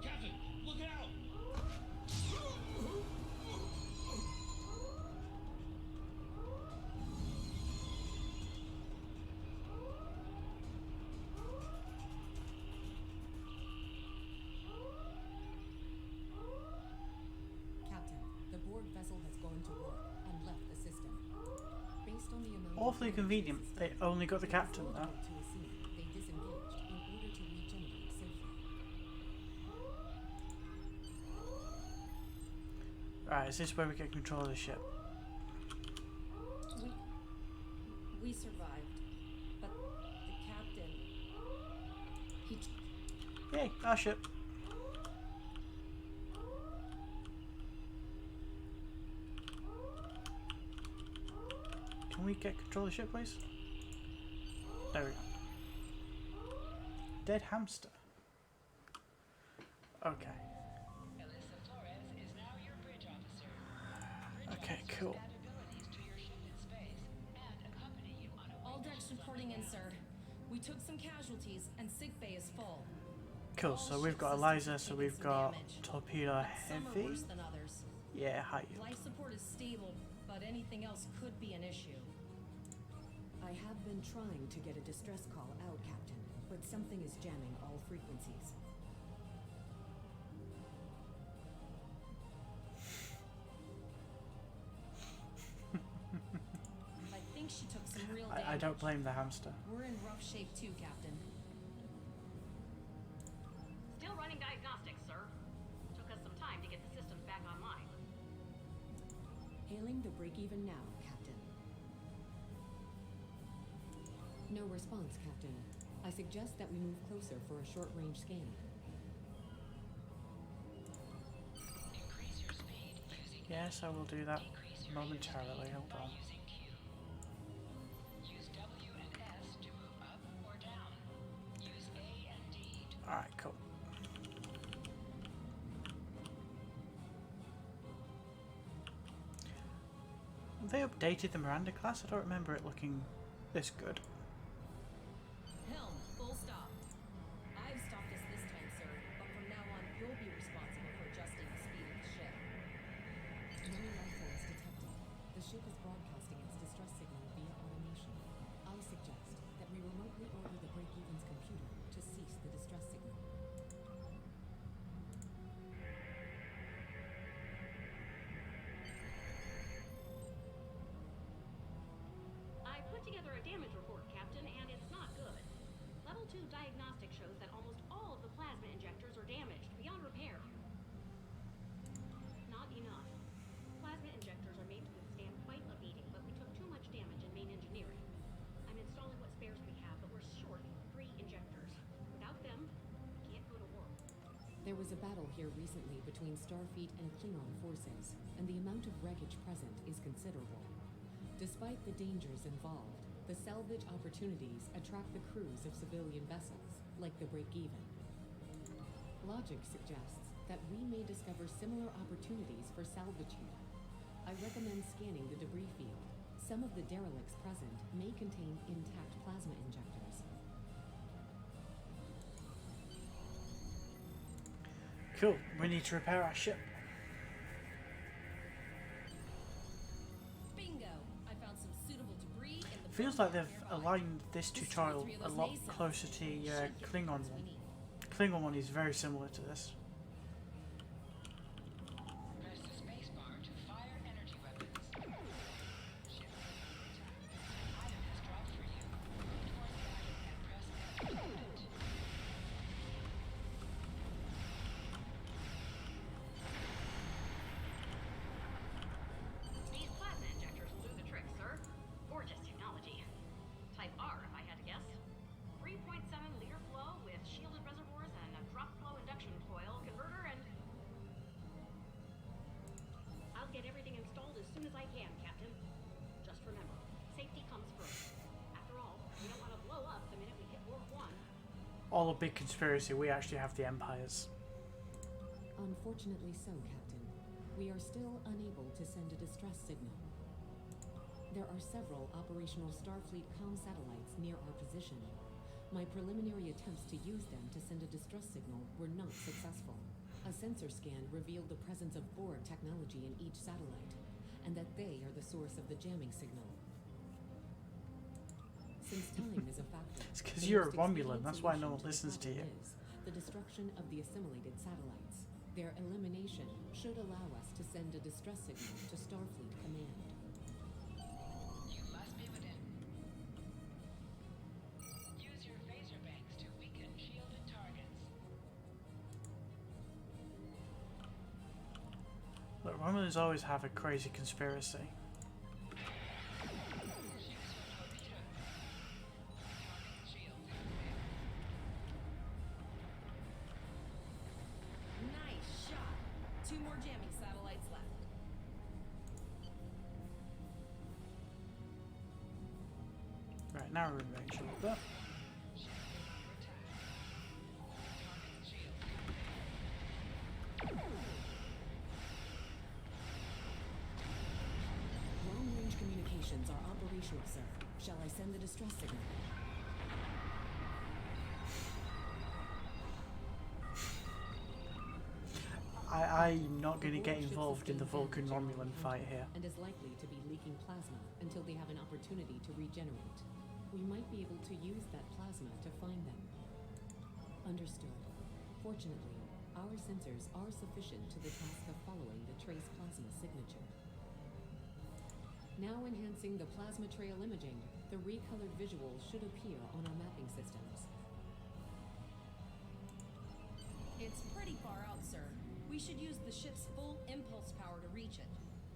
Captain, look out! Captain, the Borg vessel has gone to war and left the system. Based on the amount of Awfully convenient. They only got the captain now. now. They disengaged in order to regenerate safely. Right, is this where we get control of the ship? We survived, but the captain, he Yay, our ship. Can we get control of the ship, please? There we go. Dead hamster. Okay. Alyssa Flores is now your bridge officer. Bridge Okay, officers cool. add abilities to your ship in space and accompany you on a all waypoint decks reporting in, sir. We took some casualties, and sickbay is full. Cool, so we've got Eliza, so we've got Torpedo But some are Heavy. worse than others. Yeah, hi. Life support is stable, but anything else could be an issue. I have been trying to get a distress call out, Captain, but something is jamming all frequencies. I think she took some real damage. I don't blame the hamster. We're in rough shape too, Captain. Still running diagnostics, sir. Took us some time to get the systems back online. Hailing the break-even now, Captain. No response, Captain. I suggest that we move closer for a short-range scan. Increase your speed using Yes, I will do that decrease your momentarily. Hold by on. using Q. Use W and S to move up or down. Use A and D to Alright, cool. they updated the Miranda class? I don't remember it looking this good. Helm, full stop. I've stopped us this time, sir, but from now on, you'll be responsible for adjusting the speed of the ship. No life forms detected. The ship is broadcasting its distress signal via automation. I suggest that we remotely order the Break-Even's computer to cease the distress signal. I put together a damage report, Captain, and it's not good. Level 2 diagnostic shows that almost all of the plasma injectors are damaged beyond repair. Not enough. Plasma injectors are made to withstand quite a beating, but we took too much damage in main engineering. I'm installing what spares we have, but we're short 3 injectors. Without them, we can't go to war. There was a battle here recently between Starfleet and Klingon forces, and the amount of wreckage present is considerable. Despite the dangers involved, the salvage opportunities attract the crews of civilian vessels, like the Break-Even. Logic suggests that we may discover similar opportunities for salvage here. I recommend scanning the debris field. Some of the derelicts present may contain intact plasma injectors. Cool. We need to repair our ship. Bingo! I found some suitable debris in the Feels like they've nearby. aligned this Destroy tutorial 3 of a those lot nasons. closer to the Should get the Klingon parts we one. need. Klingon one is very similar to this. Press the spacebar to fire energy weapons. Ship attack. Item has dropped for you. Towards the item and press F to load it. These plasma injectors will do the trick, sir. Gorgeous technology. Type R, if I had to guess. 3.7-liter flow with shielded reservoirs and a drop flow induction coil converter and... I'll get everything installed as soon as I can, Captain. Just remember, safety comes first. After all, we don't want to blow up the minute we hit Warp 1. All a big conspiracy. We actually have the Empires. Unfortunately so, Captain. We are still unable to send a distress signal. There are several operational Starfleet comm satellites near our position. My preliminary attempts to use them to send a distress signal were not successful. A sensor scan revealed the presence of Borg technology in each satellite, and that they are the source of the jamming signal. Since time is a factor, It's 'cause the you're a most Romulan, expedient that's why no one solution to the listens to problem you. is the destruction of the assimilated satellites. Their elimination should allow us to send a distress signal to Starfleet Command. You must be within. Use your phaser banks to weaken shielded targets. Look, Romulans always have a crazy conspiracy. Ship's torpedo. Target shield. Nice shot. 2 more jamming satellites left. Right, now we're in range a little bit. Ship under attack. Target shield. Long-range communications are operational, sir. Shall I send the distress signal? I'm not going to The get Borg ship involved in the sustained Vulcan damage in Romulan early fight contact here. And is likely to be leaking plasma until they have an opportunity to regenerate. We might be able to use that plasma to find them. Understood. Fortunately, our sensors are sufficient to the task of following the trace plasma signature. Now enhancing the plasma trail imaging, the recolored visuals should appear on our mapping systems. It's pretty far out, sir. We should use the ship's full impulse power to reach it.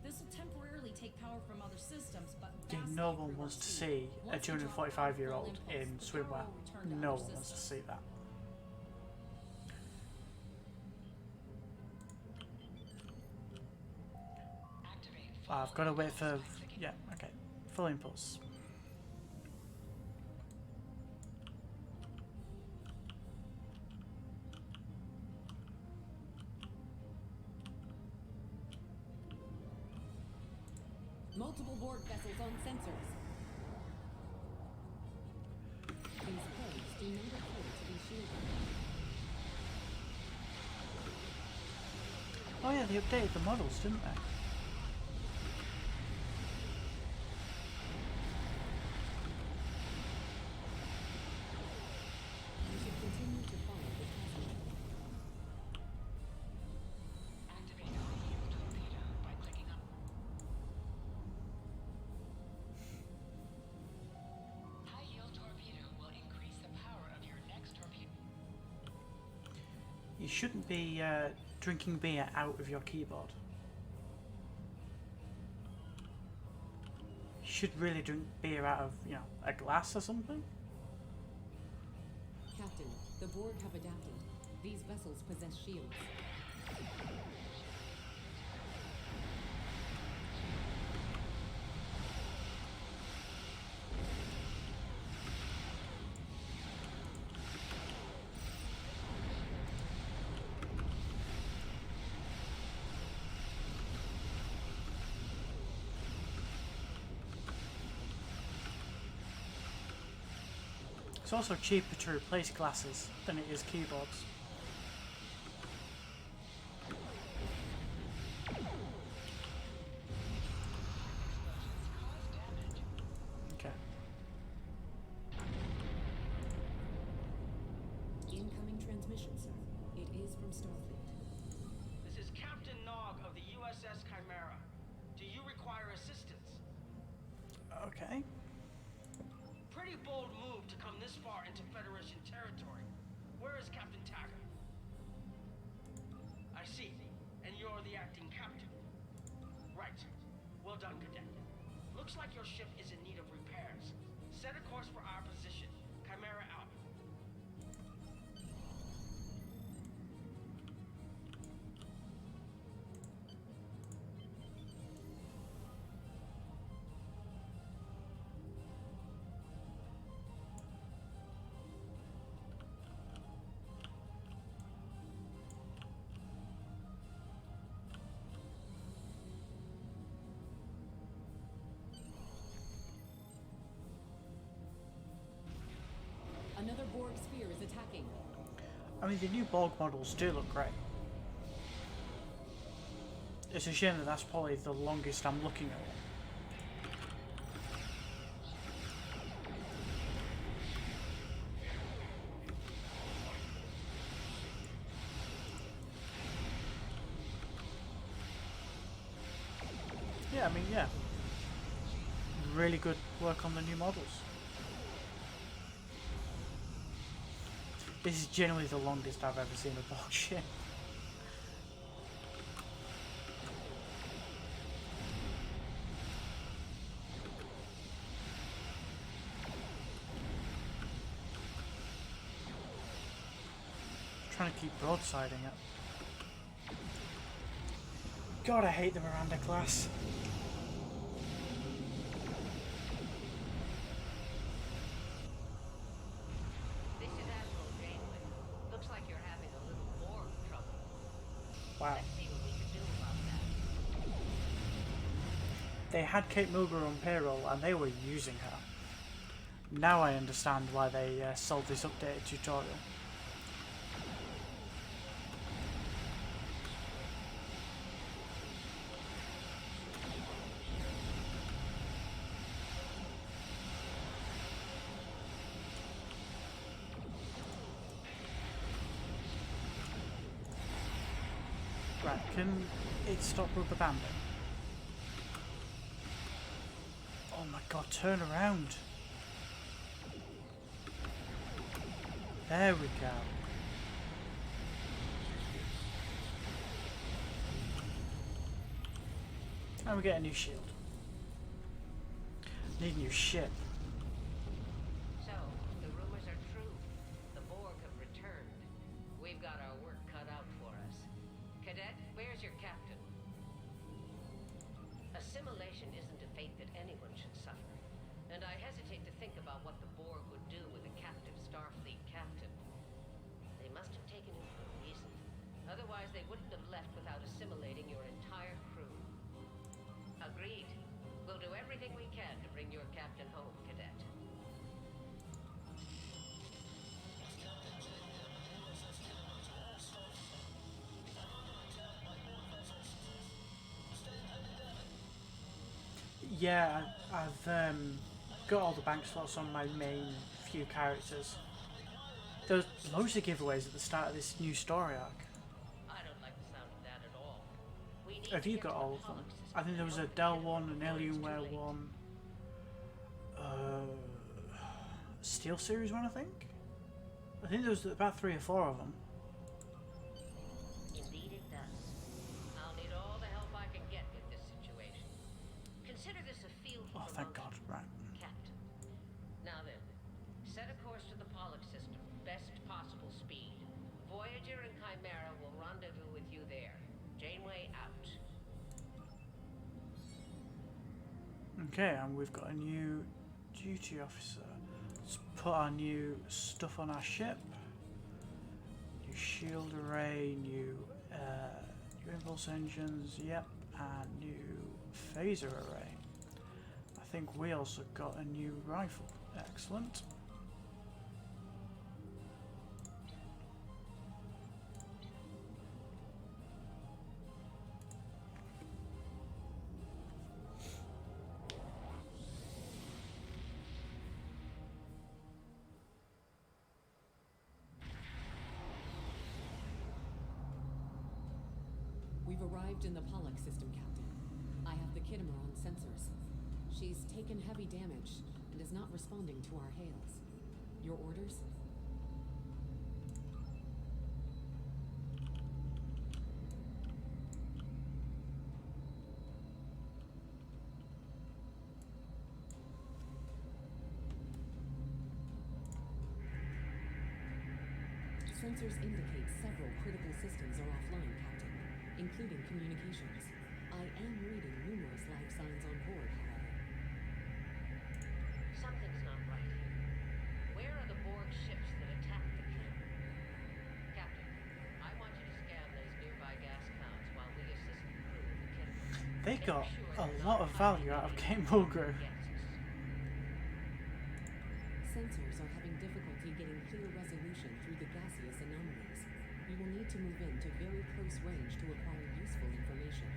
This will temporarily take power from other systems, but Yeah, vastly no one improve our wants to speed. see a Once we drop 245-year-old full impulse, in the swimwear. power will return to No other one wants to systems. see that. Activate I've got to wait for... Yeah, okay. Full impulse. Multiple Borg vessels on sensors. These codes do not appear to be shielded. Oh yeah, they updated the models, didn't they? You should continue to follow the chasm. Activate the high yield torpedo by clicking on. High yield torpedo will increase the power of your next torpedo. You shouldn't be drinking beer out of your keyboard. You should really drink beer out of, you know, a glass or something. Captain, the Borg have adapted. These vessels possess shields. It's also cheaper to replace glasses than it is keyboards. Okay. Incoming transmission, sir. It is from Starfleet. This is Captain Nog of the USS Chimera. Do you require assistance? Okay. Pretty bold move to come this far into Federation territory. Where is Captain Taggart? I see. And you're the acting captain. Right. Well done, Cadet. Looks like your ship is in need of repairs. Set a course for our position. Chimera out. Another Borg sphere is attacking. I mean, the new Borg models do look great. It's a shame that that's probably the longest I'm looking at one. Yeah, I mean, yeah. Really good work on the new models. This is generally the longest I've ever seen a Borg ship. Trying to keep broadsiding it. God, I hate the Miranda class. This is Admiral Janeway. Looks like you're having a little Borg trouble. Wow. Let's see what we can do about that. They had Kate Mulgrew on payroll and they were using her. Now I understand why they sold this updated tutorial. Right, can it stop rubber banding? Oh my god, turn around. There we go. And we get a new shield. Need a new ship. So, the rumors are true. The Borg have returned. We've got our work cut out for us. Cadet, where's your captain? Assimilation isn't a fate that anyone should suffer. And I hesitate to think about what the Borg would do with a captive Starfleet captain. They must have taken him for a reason. Otherwise, they wouldn't have left without assimilating your entire crew. Agreed. We'll everything we can to bring your captain home, Cadet. Yeah, I've got all the bank slots on my main few characters. There's loads of giveaways at the start of this new story arc. I don't like the sound of that at all. We need Have to you get got to all the of them? Pollux system I think there was a before Dell we can one, an before it's too Alienware late. one, Steel Series one, I think. I think there was about 3 or 4 of them. Indeed it does. I'll need all the help I can get with this situation. Consider this a field Oh, thank God! promotion, Right. Captain. Now then, set a course to the Pollux system, best possible speed. Voyager and Chimera will rendezvous with you there. Janeway out. Okay, and we've got a new duty officer. Let's put our new stuff on our ship. New shield array, new impulse engines, yep, and new phaser array. I think we also got a new rifle. Excellent. We've arrived in the Pollux system, Captain. I have the Kittimer on sensors. She's taken heavy damage and is not responding to our hails. Your orders? Sensors indicate several critical systems are offline, Captain, including communications. I am reading numerous life signs on board, however. Something's not right here. Where are the Borg ships that attacked the Kittimer? Captain, I want you to scan those nearby gas counts while we assist the crew of the Kittimer. They Make got sure a they're lot not of value out of hiding Game Mulgrew. against us. Sensors are having difficulty getting clear resolution through the gaseous anomalies. We will need to move into very close range to acquire useful information.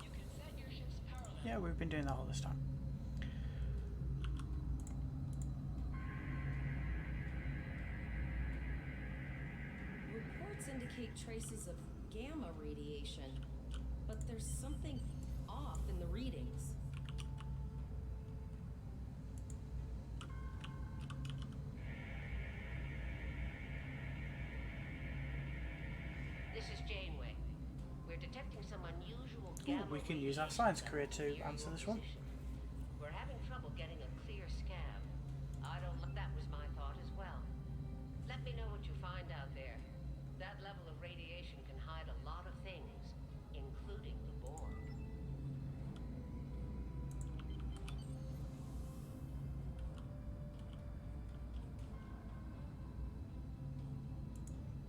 You can set your ship's power level. Yeah, we've been doing that all this time. Reports indicate traces of gamma radiation, but there's something off in the readings. This is Janeway. We're detecting some unusual Ooh, gamma we can use our radiation science levels career to near answer your this one. position. We're having trouble getting a clear scan. That was my thought as well. Let me know what you find out there. That level of radiation can hide a lot of things, including the Borg.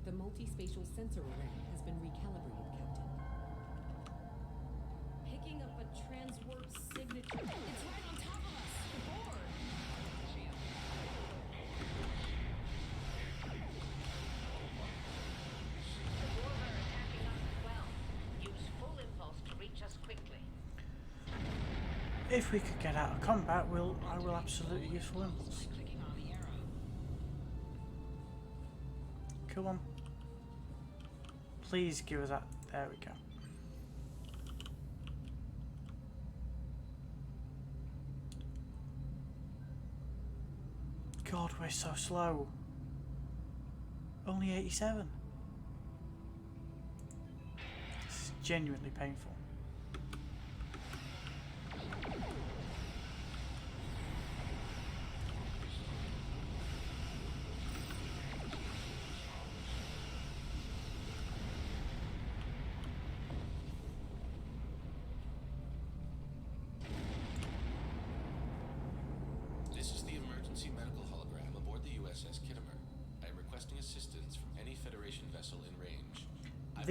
The multi-spatial sensor array has been recalibrated, Captain. Picking up a transwarp signature. It's right on top of us. The board. The Borg are attacking us as well. Use full impulse to reach us quickly. If we could get out of combat, I will absolutely use full impulse. Clicking on the arrow. Come on. Please give us that. There we go. God, we're so slow. Only 87. This is genuinely painful. This is the emergency medical hologram aboard the USS Kittimer. I am requesting assistance from any Federation vessel in range.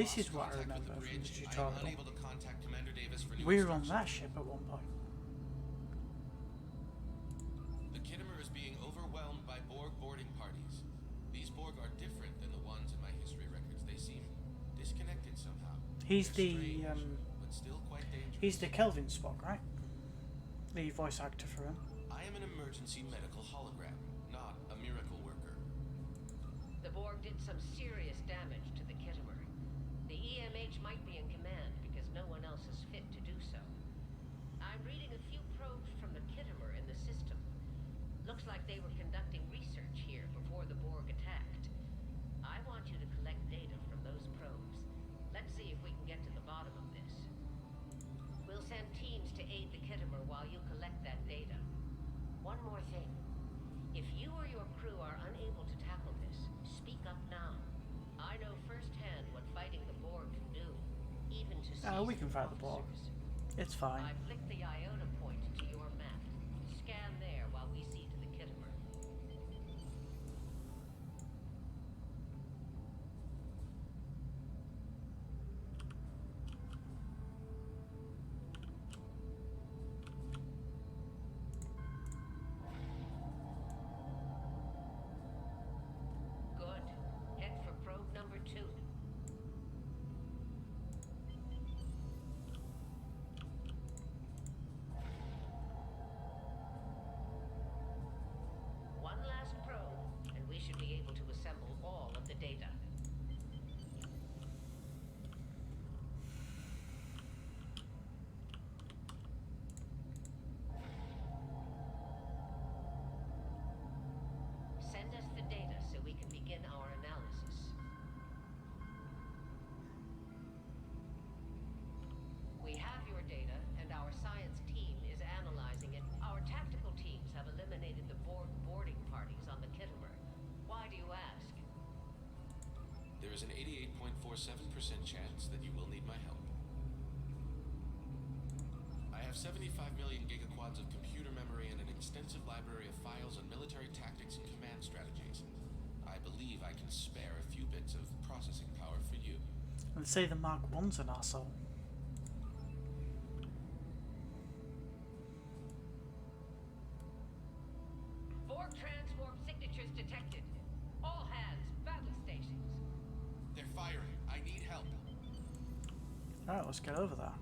this is lost what I contact remember with the from the bridge. I am tutorial. unable to contact Commander Davis for new We were on instructions. that ship at one point. The Kittimer is being overwhelmed by Borg boarding parties. These Borg are different than the ones in my history records. They seem disconnected somehow. He's They're the strange, but still quite dangerous. he's the Kelvin Spock, right? The voice actor for him. I am an emergency medical hologram, not a miracle worker. The Borg did some serious damage to the Kittimer. The EMH might be in command because no one else is fit to do so. I'm reading a few probes from the Kittimer in the system. Looks like they were conducting research here before the Borg attacked. I want you to collect data from those probes. Let's see if we can get to the bottom of this. We'll send teams to aid the Kittimer while you collect that data. One more thing. If you or your crew are unable to tackle this, speak up now. I know firsthand what fighting the Borg can do, even to We can fight the Borg. It's fine. I flicked the iota point to your map. Scan there while we see to the Kittimer. Good. Head for probe number 2. One last probe, and we should be able to assemble all of the data. Send us the data so we can begin our analysis. We have your data, and our science team is analyzing it. Our tactical teams have eliminated the Borg boarding parties on the Kittimer. Why do you ask? There is an 88.47% chance that you will need my help. I have 75 million gigaquads of computer memory and an extensive library of files on military tactics and command strategies. I believe I can spare a few bits of processing power for you. And say the Mark I's an arsehole. Borg transwarp signatures detected. All hands, battle stations. They're firing. I need help. Alright, let's get over there.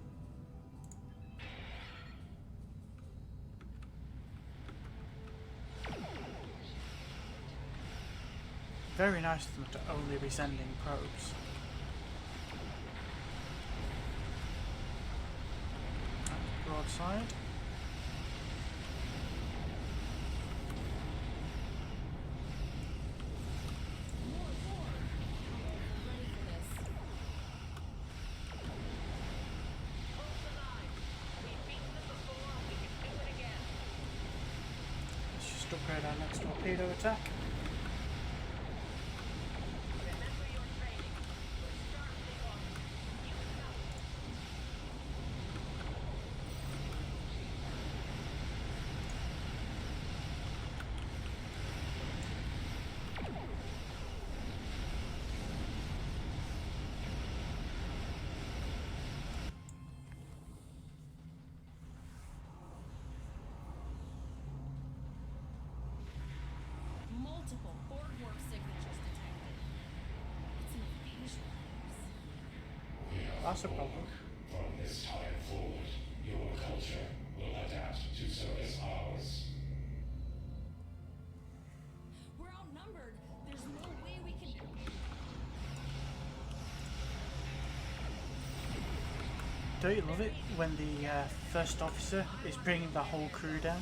Very nice of them to only be sending probes. And broadside. More Borg. I'm ready for this. Hold the line. We've beaten them before, we can do it again. Let's just upgrade our next torpedo attack. Remember your training. We're Starfleet officers. You know. Multiple Borg warp signatures detected. It's an invasion. That's a problem. From this time forward, your culture will adapt to service ours. We're outnumbered. There's no way we can. Don't you love it when the first officer is bringing the whole crew down?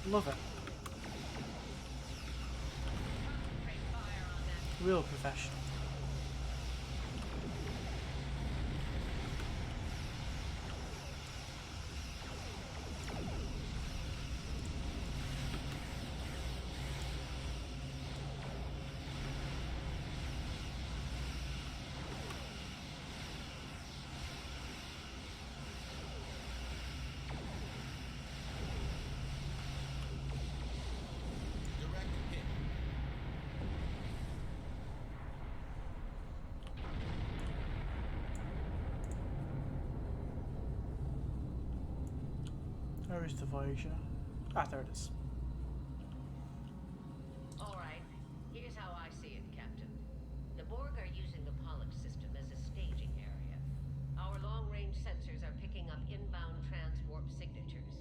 Love it. Real professional. Direct hit. Where is the Voyager? Ah, there it is. All right, here's how I see it, Captain. The Borg are using the Pollux system as a staging area. Our long-range sensors are picking up inbound transwarp signatures.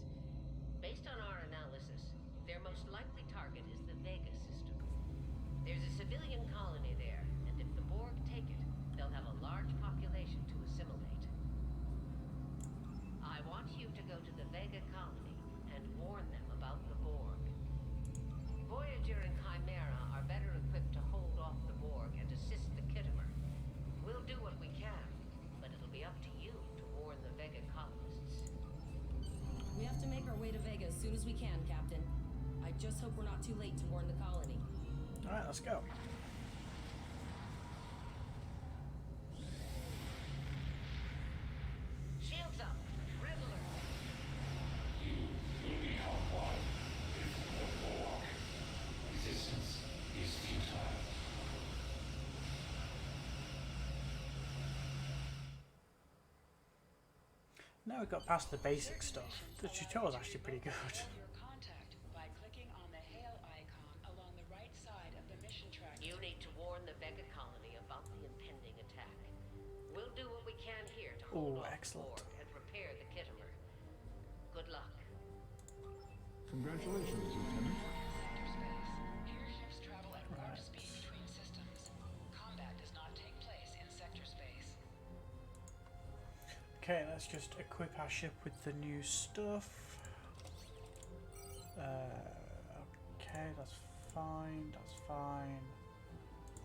Based on our analysis, their most likely target is the Vega system. There's a civilian colony there, and if the Borg take it, they'll have a large population to assimilate. I want you to go to the Vega colony and warn them about the Borg. Voyager and Chimera are better equipped to hold off the Borg and assist the Khitomer. We'll do what we can, but it'll be up to you to warn the Vega colonists. We have to make our way to Vega as soon as we can, Captain. I just hope we're not too late to warn the colony. Alright, let's go. Shields up! Red alert! You will become one with the Borg. Resistance is futile. Now we've got past the basic stuff. The tutorial's actually pretty good. Your contact by clicking on the hail icon along the right side of the mission track. You need to warn the Vega colony about the impending attack. We'll do what we can here to hold off excellent. the Borg and repair the Khitomer. Good luck. Congratulations, Lieutenant. Sector space. Airships travel at warp speed between systems. Combat does not take place in sector space. Okay, let's just equip our ship with the new stuff. Okay, that's fine, that's fine.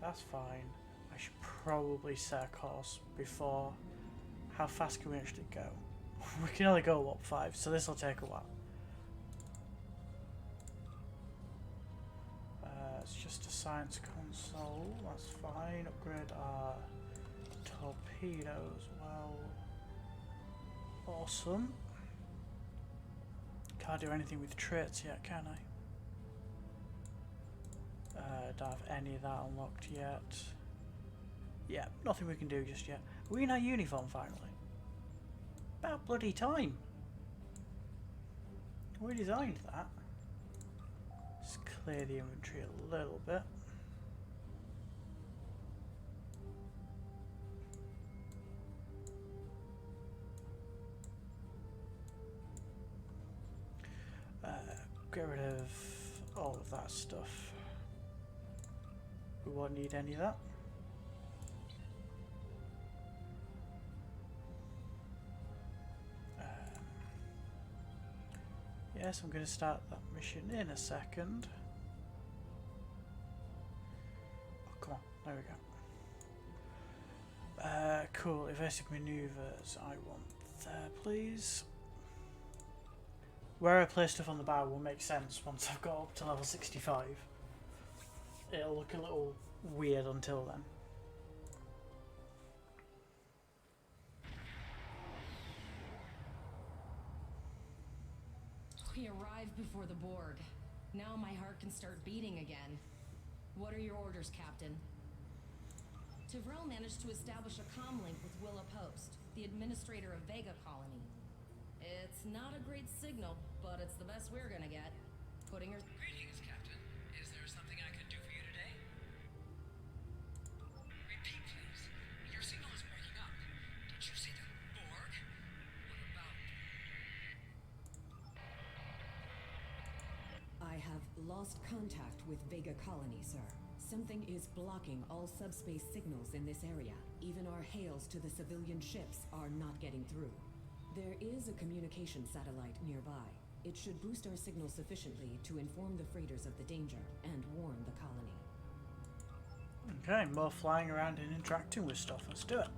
That's fine. I should probably set a course before. How fast can we actually go? We can only go warp 5, so this will take a while. It's just a science console, that's fine. Upgrade our torpedoes, well. Awesome. Can't do anything with traits yet, can I? Don't have any of that unlocked yet. Yeah, nothing we can do just yet. We're in our uniform finally. About bloody time. We designed that. Let's clear the inventory a little bit. Get rid of all of that stuff. We won't need any of that. Yes, I'm going to start that mission in a second. Oh, come on, there we go. Cool, evasive maneuvers, I want there, please. Where I place stuff on the bar will make sense once I've got up to level 65. It'll look a little weird until then. We arrived before the Borg. Now my heart can start beating again. What are your orders, Captain? Tyrell managed to establish a comm link with Willa Post, the administrator of Vega Colony. It's not a great signal, but it's the best we're gonna get. Putting her... Greetings, Captain. Is there something I can do for you today? Repeat, please. Your signal is breaking up. Did you see the Borg? What about... I have lost contact with Vega Colony, sir. Something is blocking all subspace signals in this area. Even our hails to the civilian ships are not getting through. There is a communication satellite nearby. It should boost our signal sufficiently to inform the freighters of the danger and warn the colony. Okay, more flying around and interacting with stuff. Let's do it.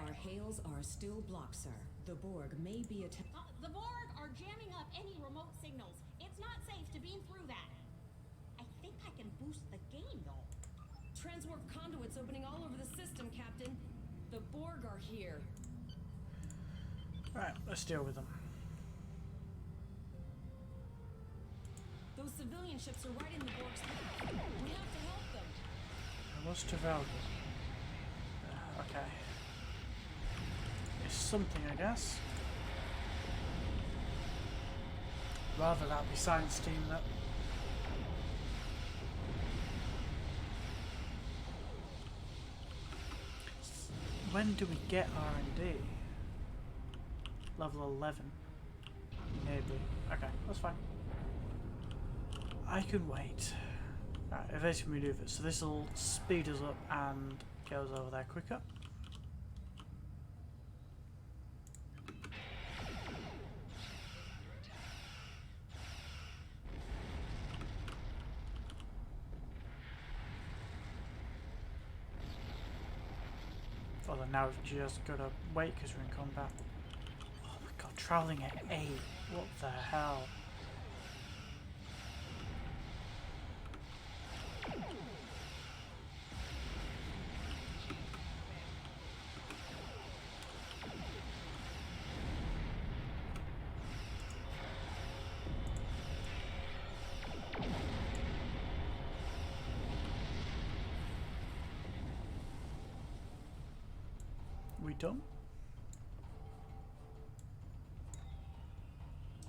Our hails are still blocked, sir. The Borg may be The Borg are jamming up any remote signals. It's not safe to beam through that. I think I can boost the game, though. Transwarp conduits opening all over the system, Captain. The Borg are here. Right, let's deal with them. civilian ships are right in the Borg's path. We have to help them. I was Trafalgar. Okay. It's something, I guess. Rather that be science team that. When do we get R&D? Level 11. Maybe. Okay, that's fine. I can wait. Right, evasive maneuver. So this will speed us up and get us over there quicker. Although now we've just got to wait because we're in combat. Oh my god, travelling at 8. What the hell? We done?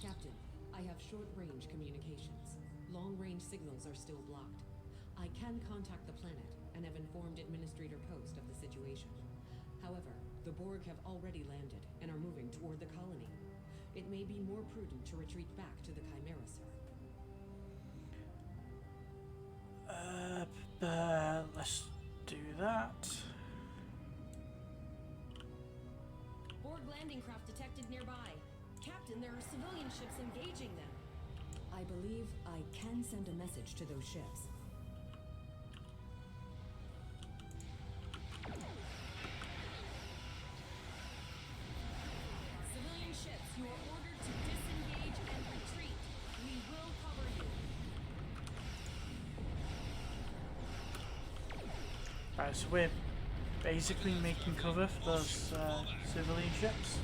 Captain, I have short-range communications. Long-range signals are still blocked. I can contact the planet and have informed Administrator Post of the situation. However, the Borg have already landed and are moving toward the colony. It may be more prudent to retreat back to the Chimera, sir. Let's do that. Borg landing craft detected nearby. Captain, there are civilian ships engaging them. I believe I can send a message to those ships. Civilian ships, you are ordered to disengage and retreat. We will cover you. Right, so we're basically making cover for those civilian ships.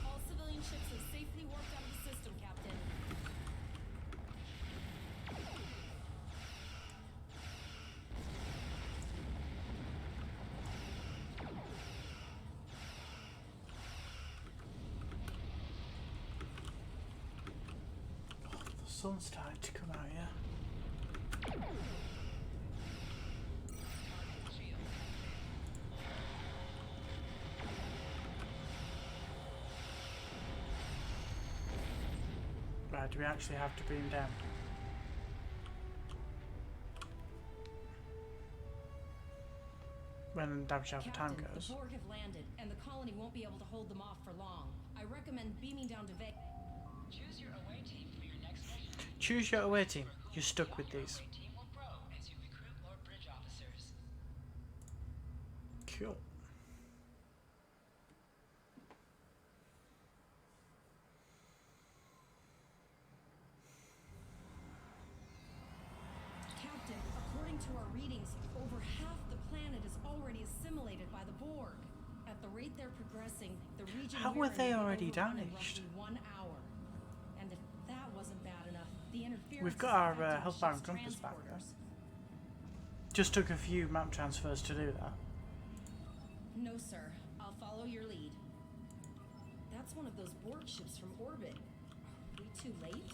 All civilian ships have safely warped out of the system, Captain. The sun's starting to come out, yeah. Right, do we actually have to beam down? When damage out of time Captain, goes. the Borg have landed, and the colony won't be able to hold them off for long. I recommend beaming down to Vegas. Choose your away team for your next mission. Choose your away team. You're stuck with these. Your team will grow as you recruit more bridge officers. Cool. Captain, according to our readings, over half the planet is already assimilated by the Borg. At the rate they're progressing, the region How we're were in they will be already overrun in damaged? roughly 1 hour. And if that wasn't bad enough, the interference We've is got our affecting the Hellbound ship's compass back there. transporters. Just took a few map transfers to do that. No, sir. I'll follow your lead. That's one of those Borg ships from orbit. Are we too late?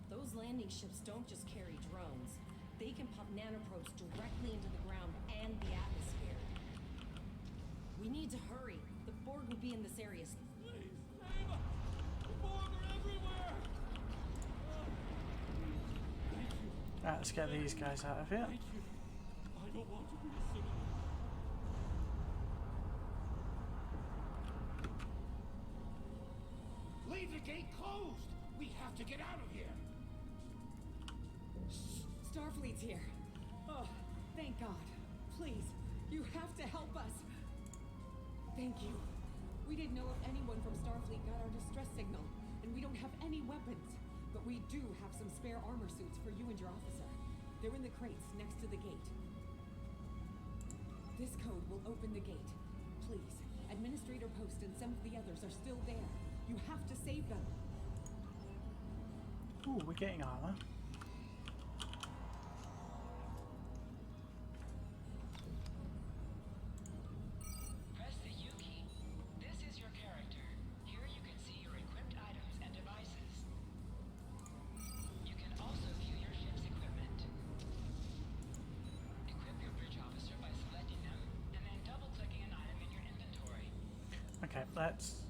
Those landing ships don't just carry drones. They can pump nanoprobes directly into the ground and the atmosphere. We need to hurry. The Borg will be in this area. Right, let's get these guys out of here. I don't want to be a civilian. Leave the gate closed! We have to get out of here! Starfleet's here. Oh, thank God. Please, you have to help us. Thank you. We didn't know if anyone from Starfleet got our distress signal, and we don't have any weapons. But we do have some spare armor suits for you and your officer. They're in the crates next to the gate. This code will open the gate. Please, Administrator Post and some of the others are still there. You have to save them. Ooh, we're getting armor. Press the U key. This is your character. Here you can see your equipped items and devices. You can also view your ship's equipment. Equip your bridge officer by selecting them and then double-clicking an item in your inventory. Okay, let's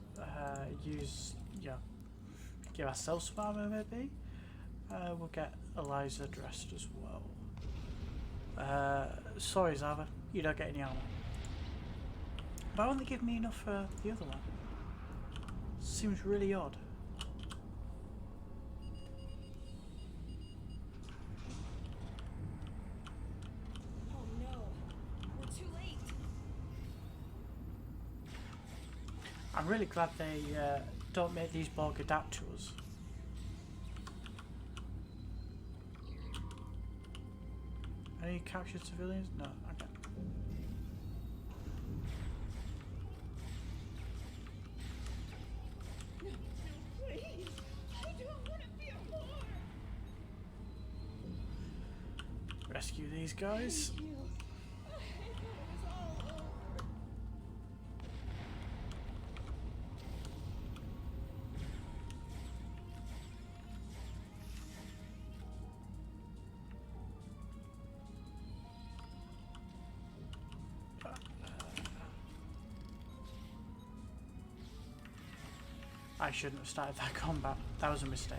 use, yeah, give ourselves some armor maybe. We'll get Eliza dressed as well. Sorry Zava, you don't get any armor. But why don't they give me enough for the other one? Seems really odd. Oh no, we're too late. I'm really glad they don't make these Borg adapt to us. Any captured civilians? No, okay. No, please. I don't want to be a whore. Rescue these guys. Thank you. I thought it was all over. I shouldn't have started that combat. That was a mistake.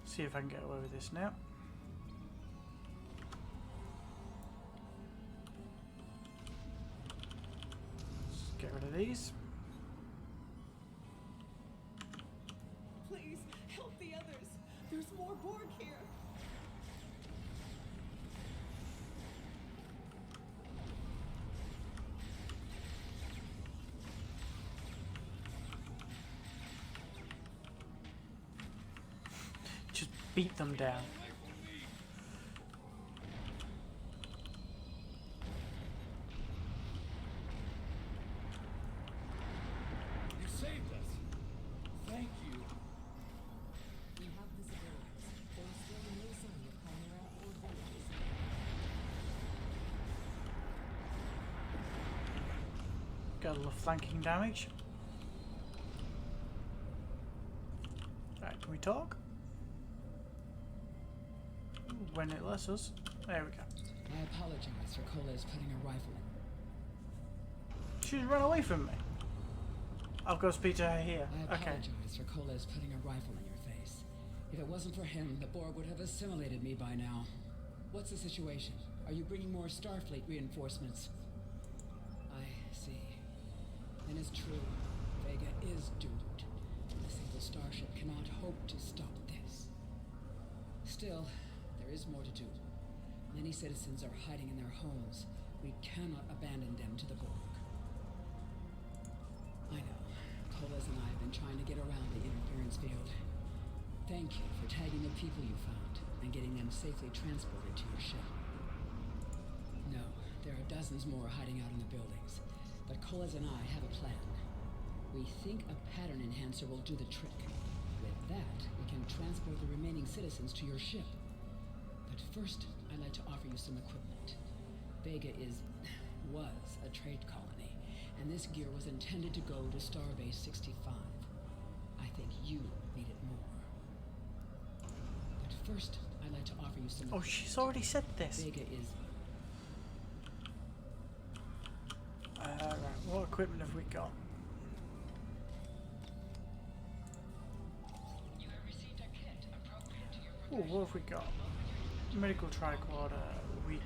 See if I can get away with this now. Let's get rid of these. Please, help the others. There's more Borg here. Just beat them down. You saved us. Thank you. We have the civilians. There's still no sign of Chimera or villages. Got a little flanking damage. Right, can we talk? When it lets us. There we go. I apologize for Coles putting a rifle in. She's run away from me. I'll go speak to her here. I Okay. apologize for Coles putting a rifle in your face. If it wasn't for him, the Borg would have assimilated me by now. What's the situation? Are you bringing more Starfleet reinforcements? I see. And it's true. Vega is doomed. A single starship cannot hope to stop this. Still, there is more to do. Many citizens are hiding in their homes. We cannot abandon them to the Borg. I know. Coles and I have been trying to get around the interference field. Thank you for tagging the people you found and getting them safely transported to your ship. No, there are dozens more hiding out in the buildings. But Coles and I have a plan. We think a pattern enhancer will do the trick. With that, we can transport the remaining citizens to your ship. But first, I'd like to offer you some equipment. Vega was a trade colony, and this gear was intended to go to Starbase 65. I think you need it more. But first, I'd like to offer you some Oh, she's already said this. Vega is... Right, what equipment have we got? You have received a kit appropriate to your Oh, what have we got? Medical tricorder. We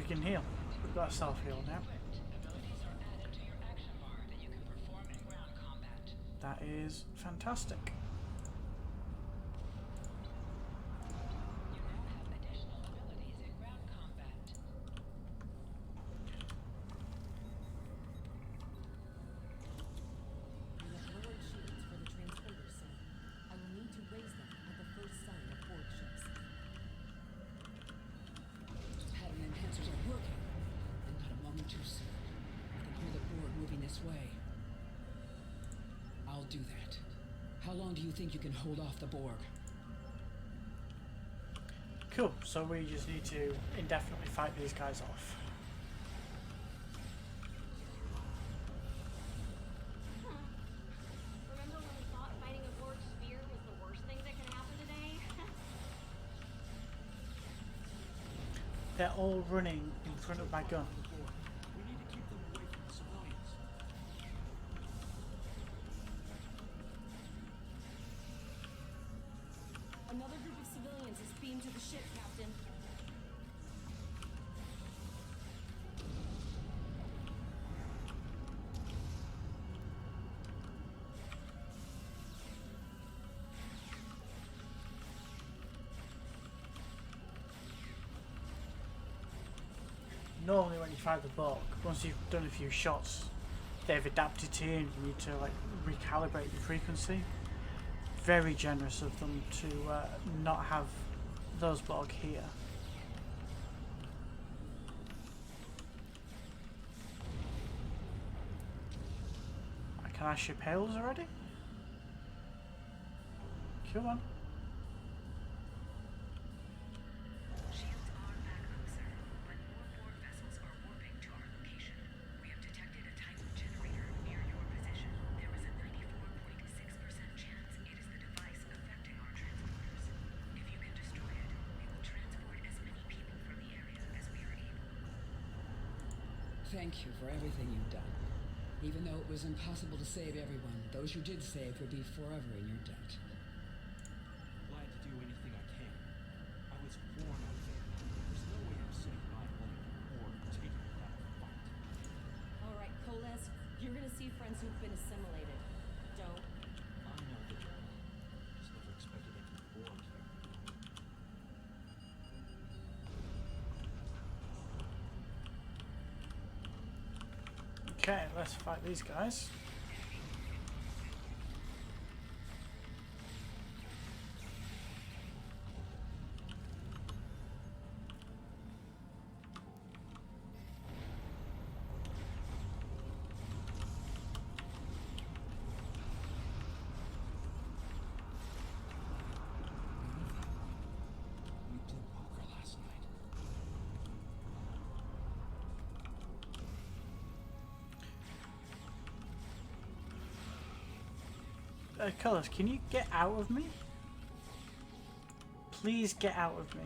can heal. We've got a self-heal now. abilities are added to your action bar that you can perform in ground combat. That is fantastic. You now have additional abilities in ground combat. We have lowered shields for the transporter cell. I will need to raise them at the first sign of Borg ships. How long do you think you can hold off the Borg? Cool, so we just need to indefinitely fight these guys off. Remember when we thought fighting a Borg sphere was the worst thing that could happen today? They're all running in front of my gun. We need to keep them away from the civilians. Another group of civilians is beamed to the ship, Captain. Normally when you fire the Borg, once you've done a few shots, they've adapted to you and you need to like recalibrate the frequency. Very generous of them to not have those Borg here. Can I ship hails already? Come on. Shields are back up, sir, but more Borg vessels are warping to our location. We have detected a type of generator near your position. There is a 94.6% chance it is the device affecting our transporters. If you can destroy it, we will transport as many people from the area as we are able. Thank you for everything you've done. Even though it was impossible to save everyone, those you did save will be forever in your debt. Glad to do anything I can. I was born out there. There's no way I'm sitting by letting the Borg take me without a fight. Alright, Koles, you're gonna see friends who've been assimilated. Don't. I know the drill. Just never expected any Borg here. Okay, let's fight these guys. We played poker last night. Colors, can you get out of me? Please get out of me.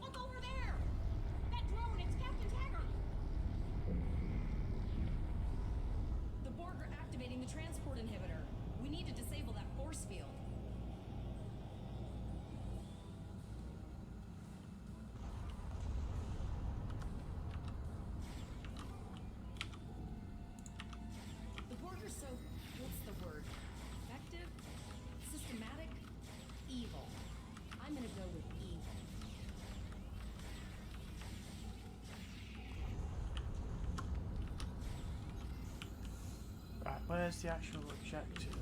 Look over there! That drone, it's Captain Taggart! The Borg are activating the transport inhibitor. We need to disable that force field. The Borg are so, what's the word? Effective? Systematic? Evil. I'm gonna go with evil. Right, where's the actual objective?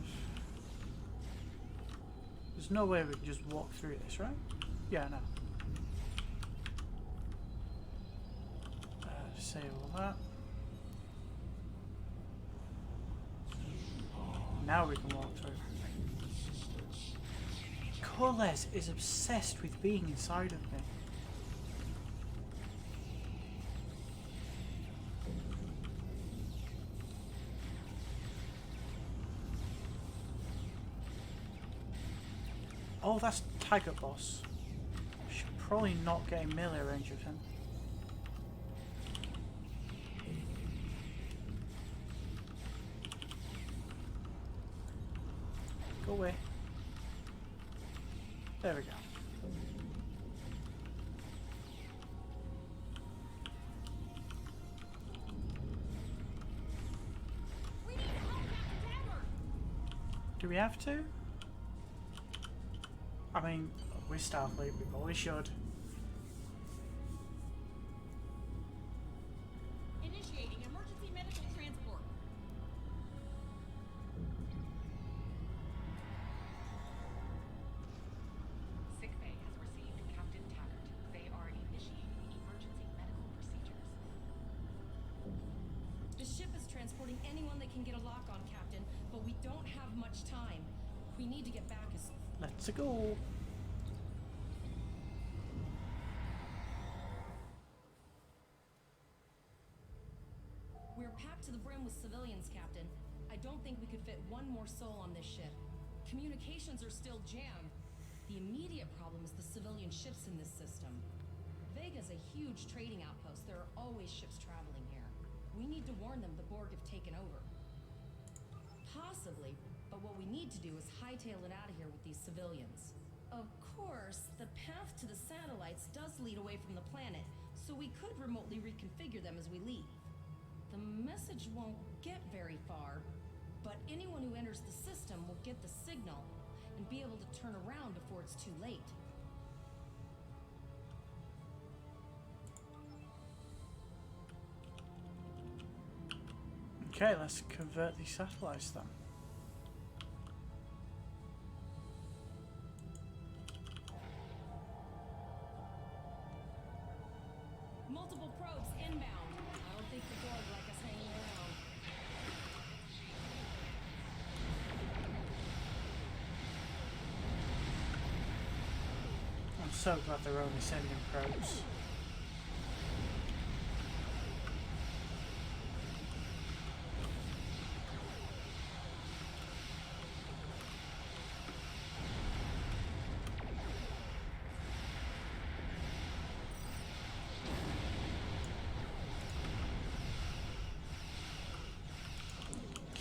There's no way we can just walk through this, right? Yeah, no. Disable that. Now we can walk through. Koles is obsessed with being inside of me. Oh, that's Taggart boss. Should probably not get in melee range of him. Go away. There we go. We need to help Captain Taggart! Do we have to? I mean, we're Starfleet, we probably should. Initiating emergency medical transport. Sick Bay has received Captain Taggart. They are initiating emergency medical procedures. The ship is transporting anyone they can get a lock on, Captain, but we don't have much time. We need to get back as... Let's go. We're packed to the brim with civilians, Captain. I don't think we could fit one more soul on this ship. Communications are still jammed. The immediate problem is the civilian ships in this system. Vega's a huge trading outpost. There are always ships traveling here. We need to warn them the Borg have taken over. Possibly, but what we need to do is hightail it out of here with these civilians. Of course, the path to the satellites does lead away from the planet, so we could remotely reconfigure them as we leave. The message won't get very far, but anyone who enters the system will get the signal and be able to turn around before it's too late. Okay, let's convert these satellites then. Multiple probes inbound. I don't think the Borg like us hanging around. I'm so glad they're only sending probes.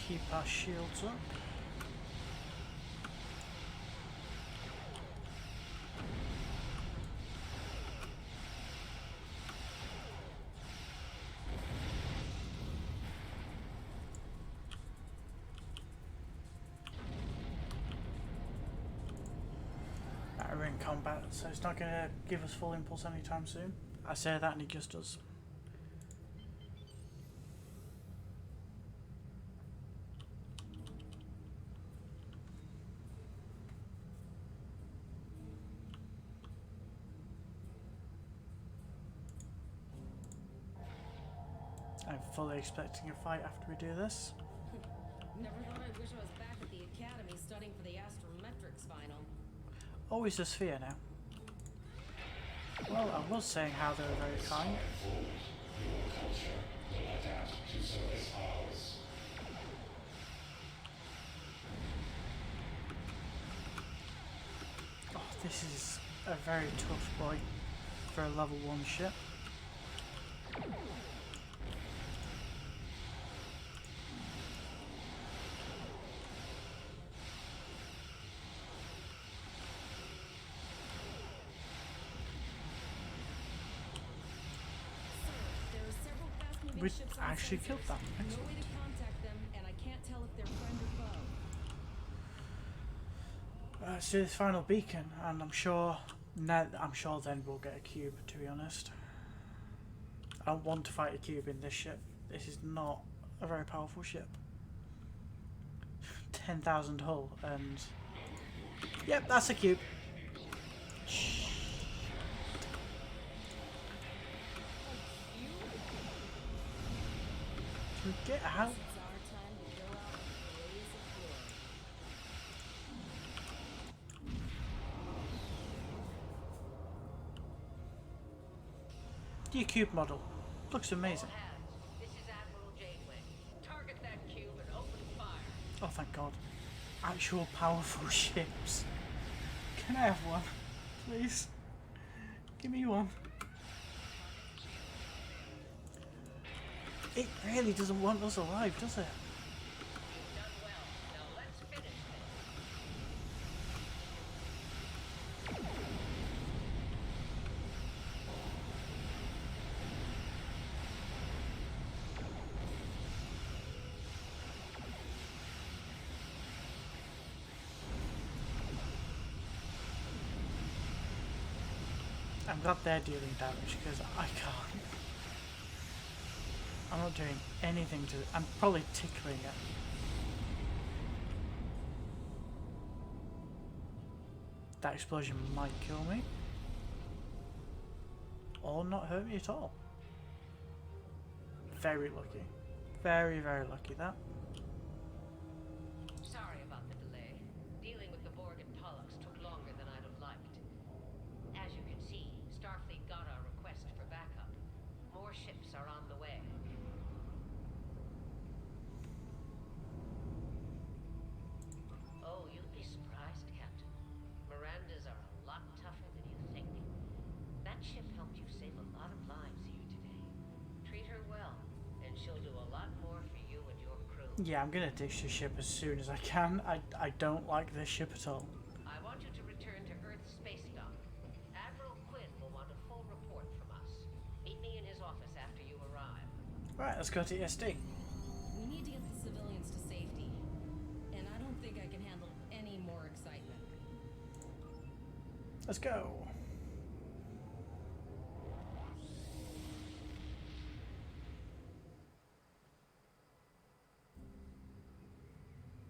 Keep our shields up. We're in combat, so it's not going to give us full impulse anytime soon. I say that and it just does. I'm fully expecting a fight after we do this. Never thought I wish I was back at the academy studying for the astrometrics final. Oh, is the sphere now? Well, I was saying how they were very kind. Your culture will adapt to service ours. Oh, this is a very tough point for a level 1 ship. We actually killed them. No way to contact them, and I can't tell if they're friend or foe. Let's do this final beacon, and I'm sure then we'll get a cube. To be honest, I don't want to fight a cube in this ship. This is not a very powerful ship. 10,000 hull, and yep, that's a cube. Get out. The cube model looks amazing. This is Admiral Janeway. Target that cube and open fire. Oh, thank God. Actual powerful ships. Can I have one, please? Give me one. It really doesn't want us alive, does it? I'm glad they're dealing damage because I can't. I'm not doing anything to it. I'm probably tickling it. That explosion might kill me. Or not hurt me at all. Very lucky. Very, very lucky that. Sorry about the delay. Dealing with the Borg and Pollux took longer than I'd have liked. As you can see, Starfleet got our request for backup. More ships are on the way. Oh, you'd be surprised, Captain. Mirandas are a lot tougher than you think. That ship helped you save a lot of lives here today. Treat her well, and she'll do a lot more for you and your crew. Yeah, I'm gonna ditch the ship as soon as I can. I don't like this ship at all. I want you to return to Earth Space Dock. Admiral Quinn will want a full report from us. Meet me in his office after you arrive. Right, let's go to ESD. We need to get the civilians to safety. And I don't think I can handle any more excitement. Let's go.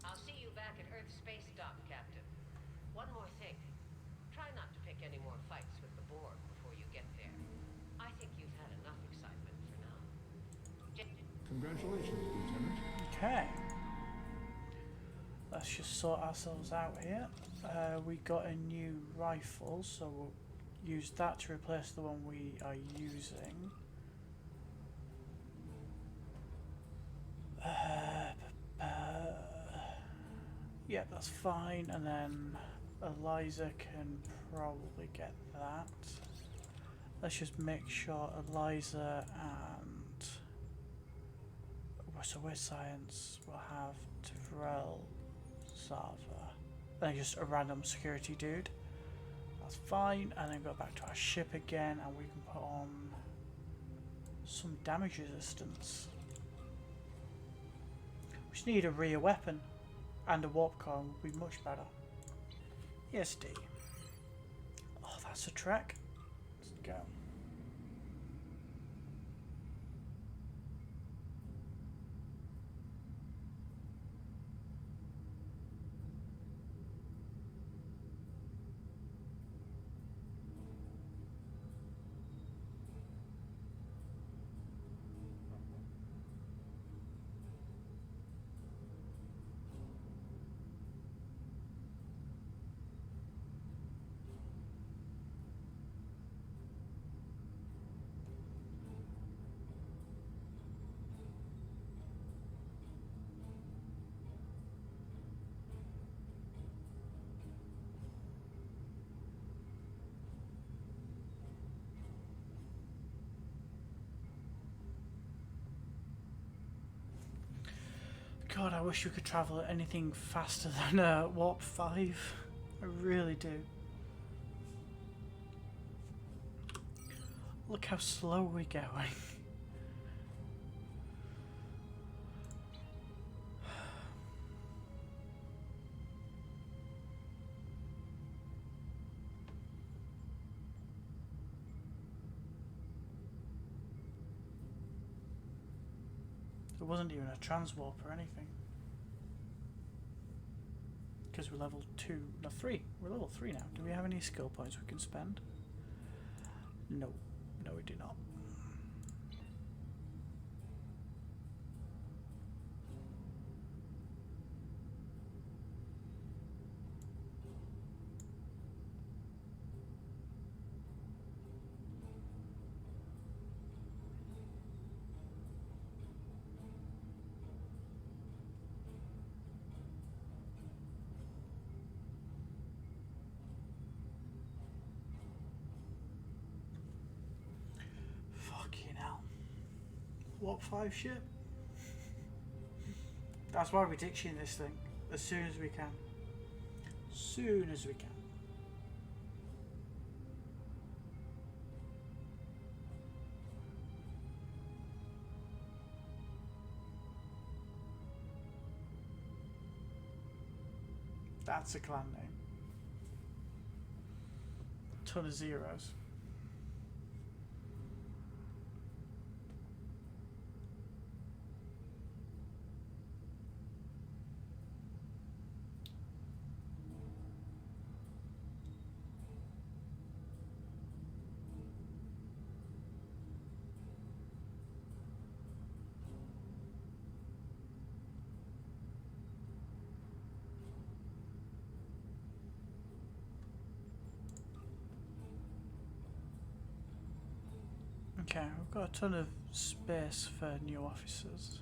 I'll see you back at Earth Space Dock, Captain. One more thing. Try not to pick any more fights with the Borg before you get there. I think you've had enough excitement for now. Congratulations, Lieutenant. Okay. Let's just sort ourselves out here. We got a new rifle, so we'll use that to replace the one we are using. Yeah, that's fine, and then Eliza can probably get that. Let's just make sure Eliza and so with science we'll have Devrel Zava. Then just a random security dude. That's fine, and then go back to our ship again, and we can put on some damage resistance. We just need a rear weapon. And a warp core would be much better. ESD. Oh, that's a trek. Let's go. God, I wish we could travel at anything faster than Warp 5. I really do. Look how slow we're going. There wasn't even a transwarp or anything. Because we're level 2, no 3. We're level 3 now. Do we have any skill points we can spend? No. No, we do not. Warp 5 ship. That's why we're ditching this thing as soon as we can. Soon as we can. That's a clan name. Ton of zeros. Okay, we've got a ton of space for new officers.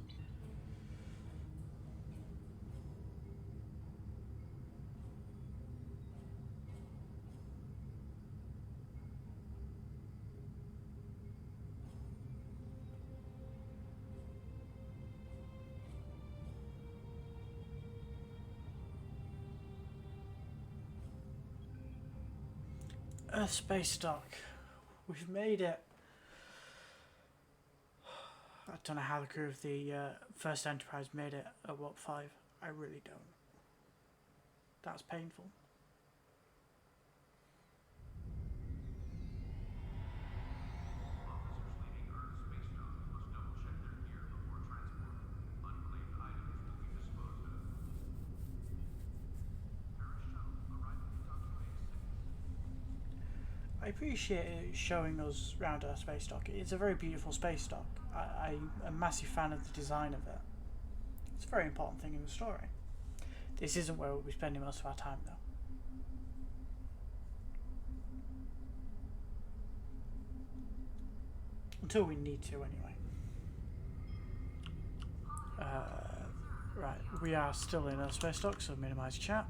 Earth space dock. We've made it. I don't know how the crew of the first Enterprise made it at Warp 5. I really don't. That's painful. I appreciate it showing us around our space dock. It's a very beautiful space dock. I'm a massive fan of the design of it. It's a very important thing in the story. This isn't where we'll be spending most of our time though. Until we need to anyway. Right, we are still in our space dock, so minimize chat.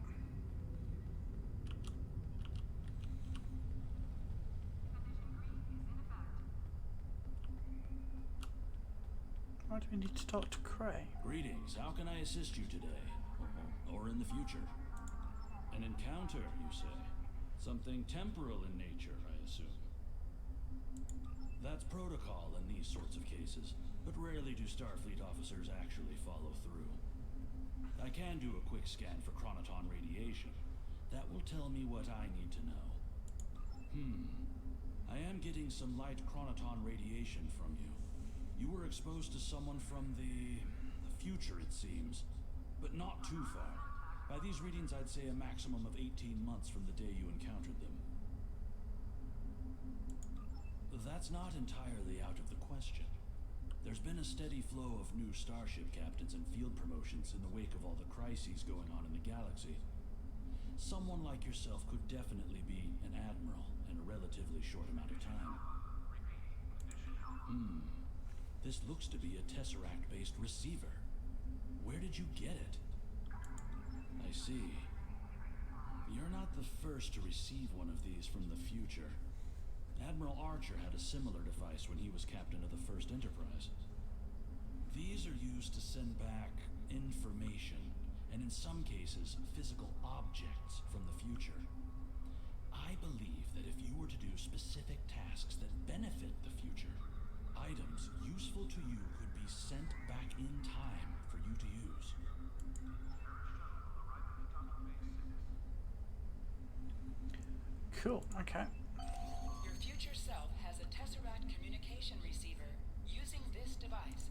Why do we need to talk to Cray? Greetings. How can I assist you today? Or in the future? An encounter, you say? Something temporal in nature, I assume. That's protocol in these sorts of cases, but rarely do Starfleet officers actually follow through. I can do a quick scan for chronoton radiation. That will tell me what I need to know. I am getting some light chronoton radiation from you. You were exposed to someone from the future, it seems, but not too far. By these readings, I'd say a maximum of 18 months from the day you encountered them. That's not entirely out of the question. There's been a steady flow of new starship captains and field promotions in the wake of all the crises going on in the galaxy. Someone like yourself could definitely be an admiral in a relatively short amount of time. This looks to be a Tesseract-based receiver. Where did you get it? I see. You're not the first to receive one of these from the future. Admiral Archer had a similar device when he was captain of the First Enterprise. These are used to send back information, and in some cases, physical objects from the future. I believe that if you were to do specific tasks that benefit the future, items useful to you could be sent back in time for you to use. Cool, okay. Your future self has a Tesseract communication receiver using this device.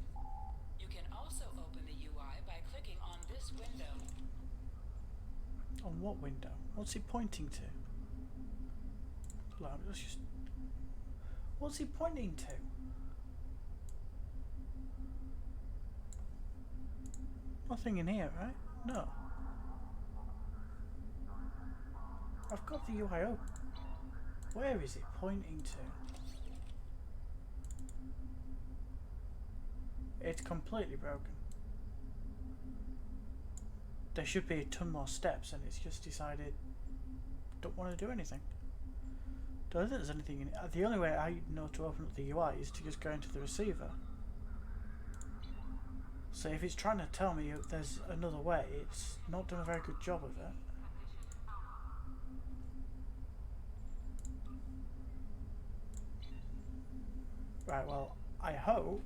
You can also open the UI by clicking on this window. On what window? What's he pointing to? Let's just... What's he pointing to? Nothing in here, right? No. I've got the UI open. Where is it pointing to? It's completely broken. There should be a ton more steps and it's just decided don't want to do anything. Don't think there's anything in it. The only way I know to open up the UI is to just go into the receiver. So if it's trying to tell me there's another way, it's not done a very good job of it. Right, well, I hope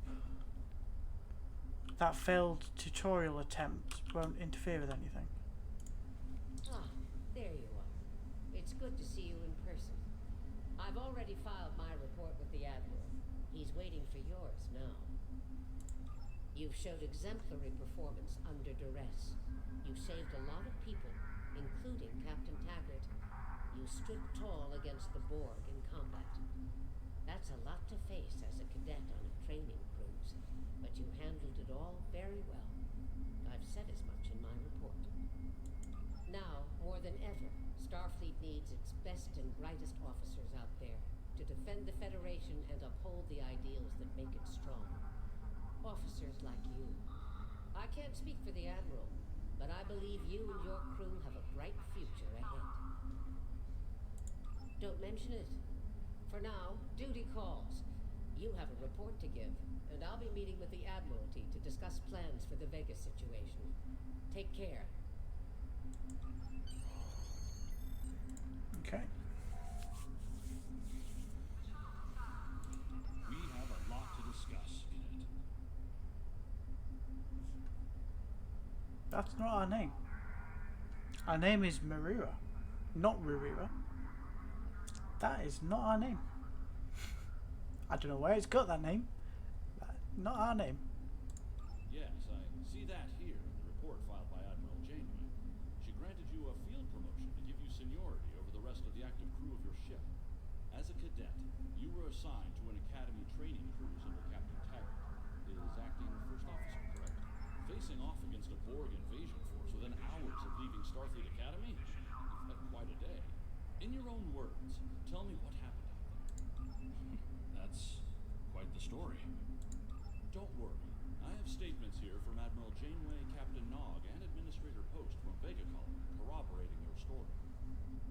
that failed tutorial attempt won't interfere with anything. Ah, there you are. It's good to see you in person. I've already filed my report with the Admiral. He's waiting for yours now. You've showed exemplary performance under duress. You saved a lot of people, including Captain Taggart. You stood tall against the Borg in combat. That's a lot to face as a cadet on a training cruise, but you handled it all very well. I've said as much in my report. Now, more than ever, Starfleet needs its best and brightest officers out there to defend the Federation and uphold hold the ideals that make it strong. Officers like you. I can't speak for the Admiral, but I believe you and your crew have a bright future ahead. Don't mention it. For now, duty calls. You have a report to give, and I'll be meeting with the Admiralty to discuss plans for the Vegas situation. Take care. Okay. We have a lot to discuss, Kid. That's not our name. Our name is Marira, not Rurira. That is not our name. I don't know where it's got that name. Not our name. Yes, I see that here in the report filed by Admiral Janeway. She granted you a field promotion to give you seniority over the rest of the active crew of your ship. As a cadet, you were assigned to an academy training cruise under Captain Taggart, his acting first officer, correct? Facing off against a Borg invasion force within hours of leaving Starfleet Academy? You've had quite a day. In your own words, tell me what happened out there. That's quite the story. Don't worry. I have statements here from Admiral Janeway, Captain Nog, and Administrator Post from Vega Colony corroborating your story.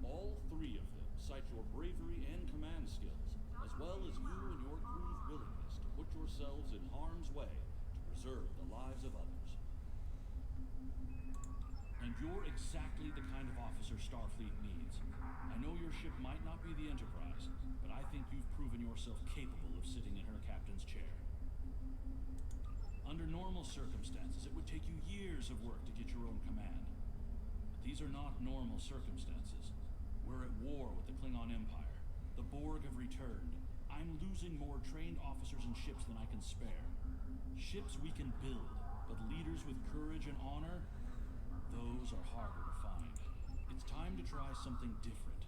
All three of them cite your bravery and command skills, as well as you and your crew's willingness to put yourselves in harm's way to preserve the lives of others. And you're exactly the kind of officer Starfleet needs. I know your ship might not be the Enterprise, but I think you've proven yourself capable of sitting in her captain's chair. Under normal circumstances, it would take you years of work to get your own command. But these are not normal circumstances. We're at war with the Klingon Empire. The Borg have returned. I'm losing more trained officers and ships than I can spare. Ships we can build, but leaders with courage and honor, those are harder to find. It's time to try something different.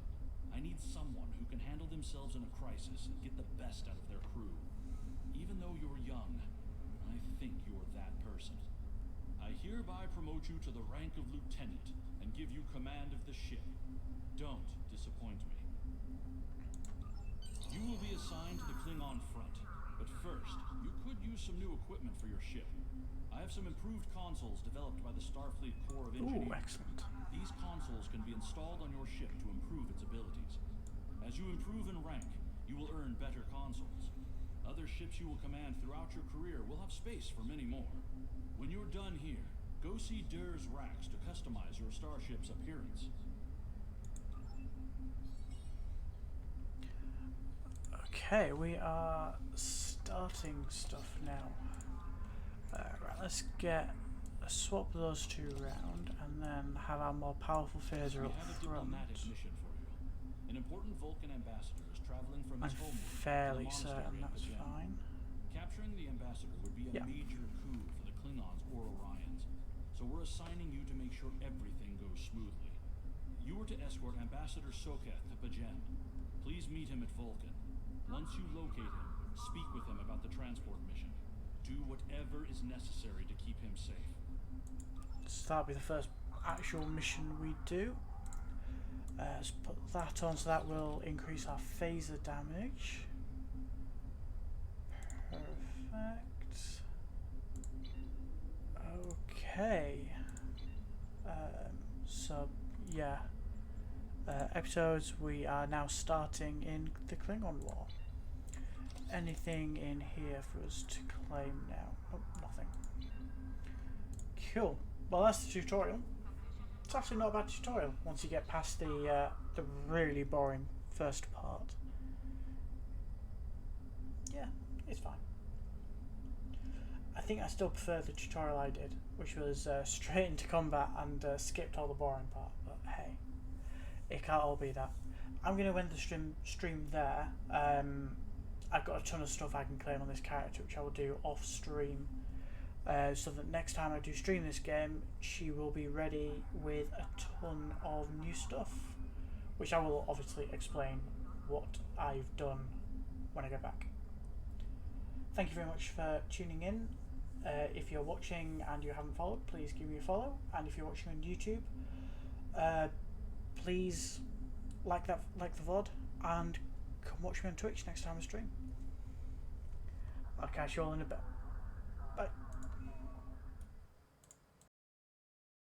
I need someone who can handle themselves in a crisis and get the best out of their crew. Even though you're young, I think you're that person. I hereby promote you to the rank of lieutenant and give you command of the ship. Don't disappoint me. You will be assigned to the Klingon front, but first, you could use some new equipment for your ship. I have some improved consoles developed by the Starfleet Corps of Engineers. Ooh, excellent. These consoles can be installed on your ship to improve its abilities. As you improve in rank, you will earn better consoles. Other ships you will command throughout your career will have space for many more. When you're done here, go see Dur's racks to customize your starship's appearance. Okay, we are starting stuff now. Right, let's swap those two around and then have our more powerful phaser up We have a front. diplomatic mission for you. An important Vulcan ambassador is traveling from I'm his homeworld to the fairly monastery certain at that's Bajan. fine. Capturing the ambassador would be a Yeah. major coup for the Klingons or Orions, so we're assigning you to make sure everything goes smoothly. You are to escort Ambassador Soketh to Bajan. Please meet him at Vulcan. Once you locate him, speak with him about the transport mission. Do whatever is necessary to keep him safe. So that'll be the first actual mission we do. Let's put that on, so that will increase our phaser damage. Perfect. Okay. So yeah. Episodes, we are now starting in the Klingon War. Anything in here for us to claim now? Oh, nothing. Cool. Well, that's the tutorial. It's actually not a bad tutorial once you get past the really boring first part. Yeah, it's fine. I think I still prefer the tutorial I did, which was straight into combat and skipped all the boring part. But hey, it can't all be that. I'm going to end the stream there. I've got a ton of stuff I can claim on this character, which I will do off stream. So that next time I do stream this game, she will be ready with a ton of new stuff, which I will obviously explain what I've done when I get back. Thank you very much for tuning in. If you're watching and you haven't followed, please give me a follow. And if you're watching on YouTube, please like the VOD and come watch me on Twitch next time I stream. I'll catch you all in a bit. Bye.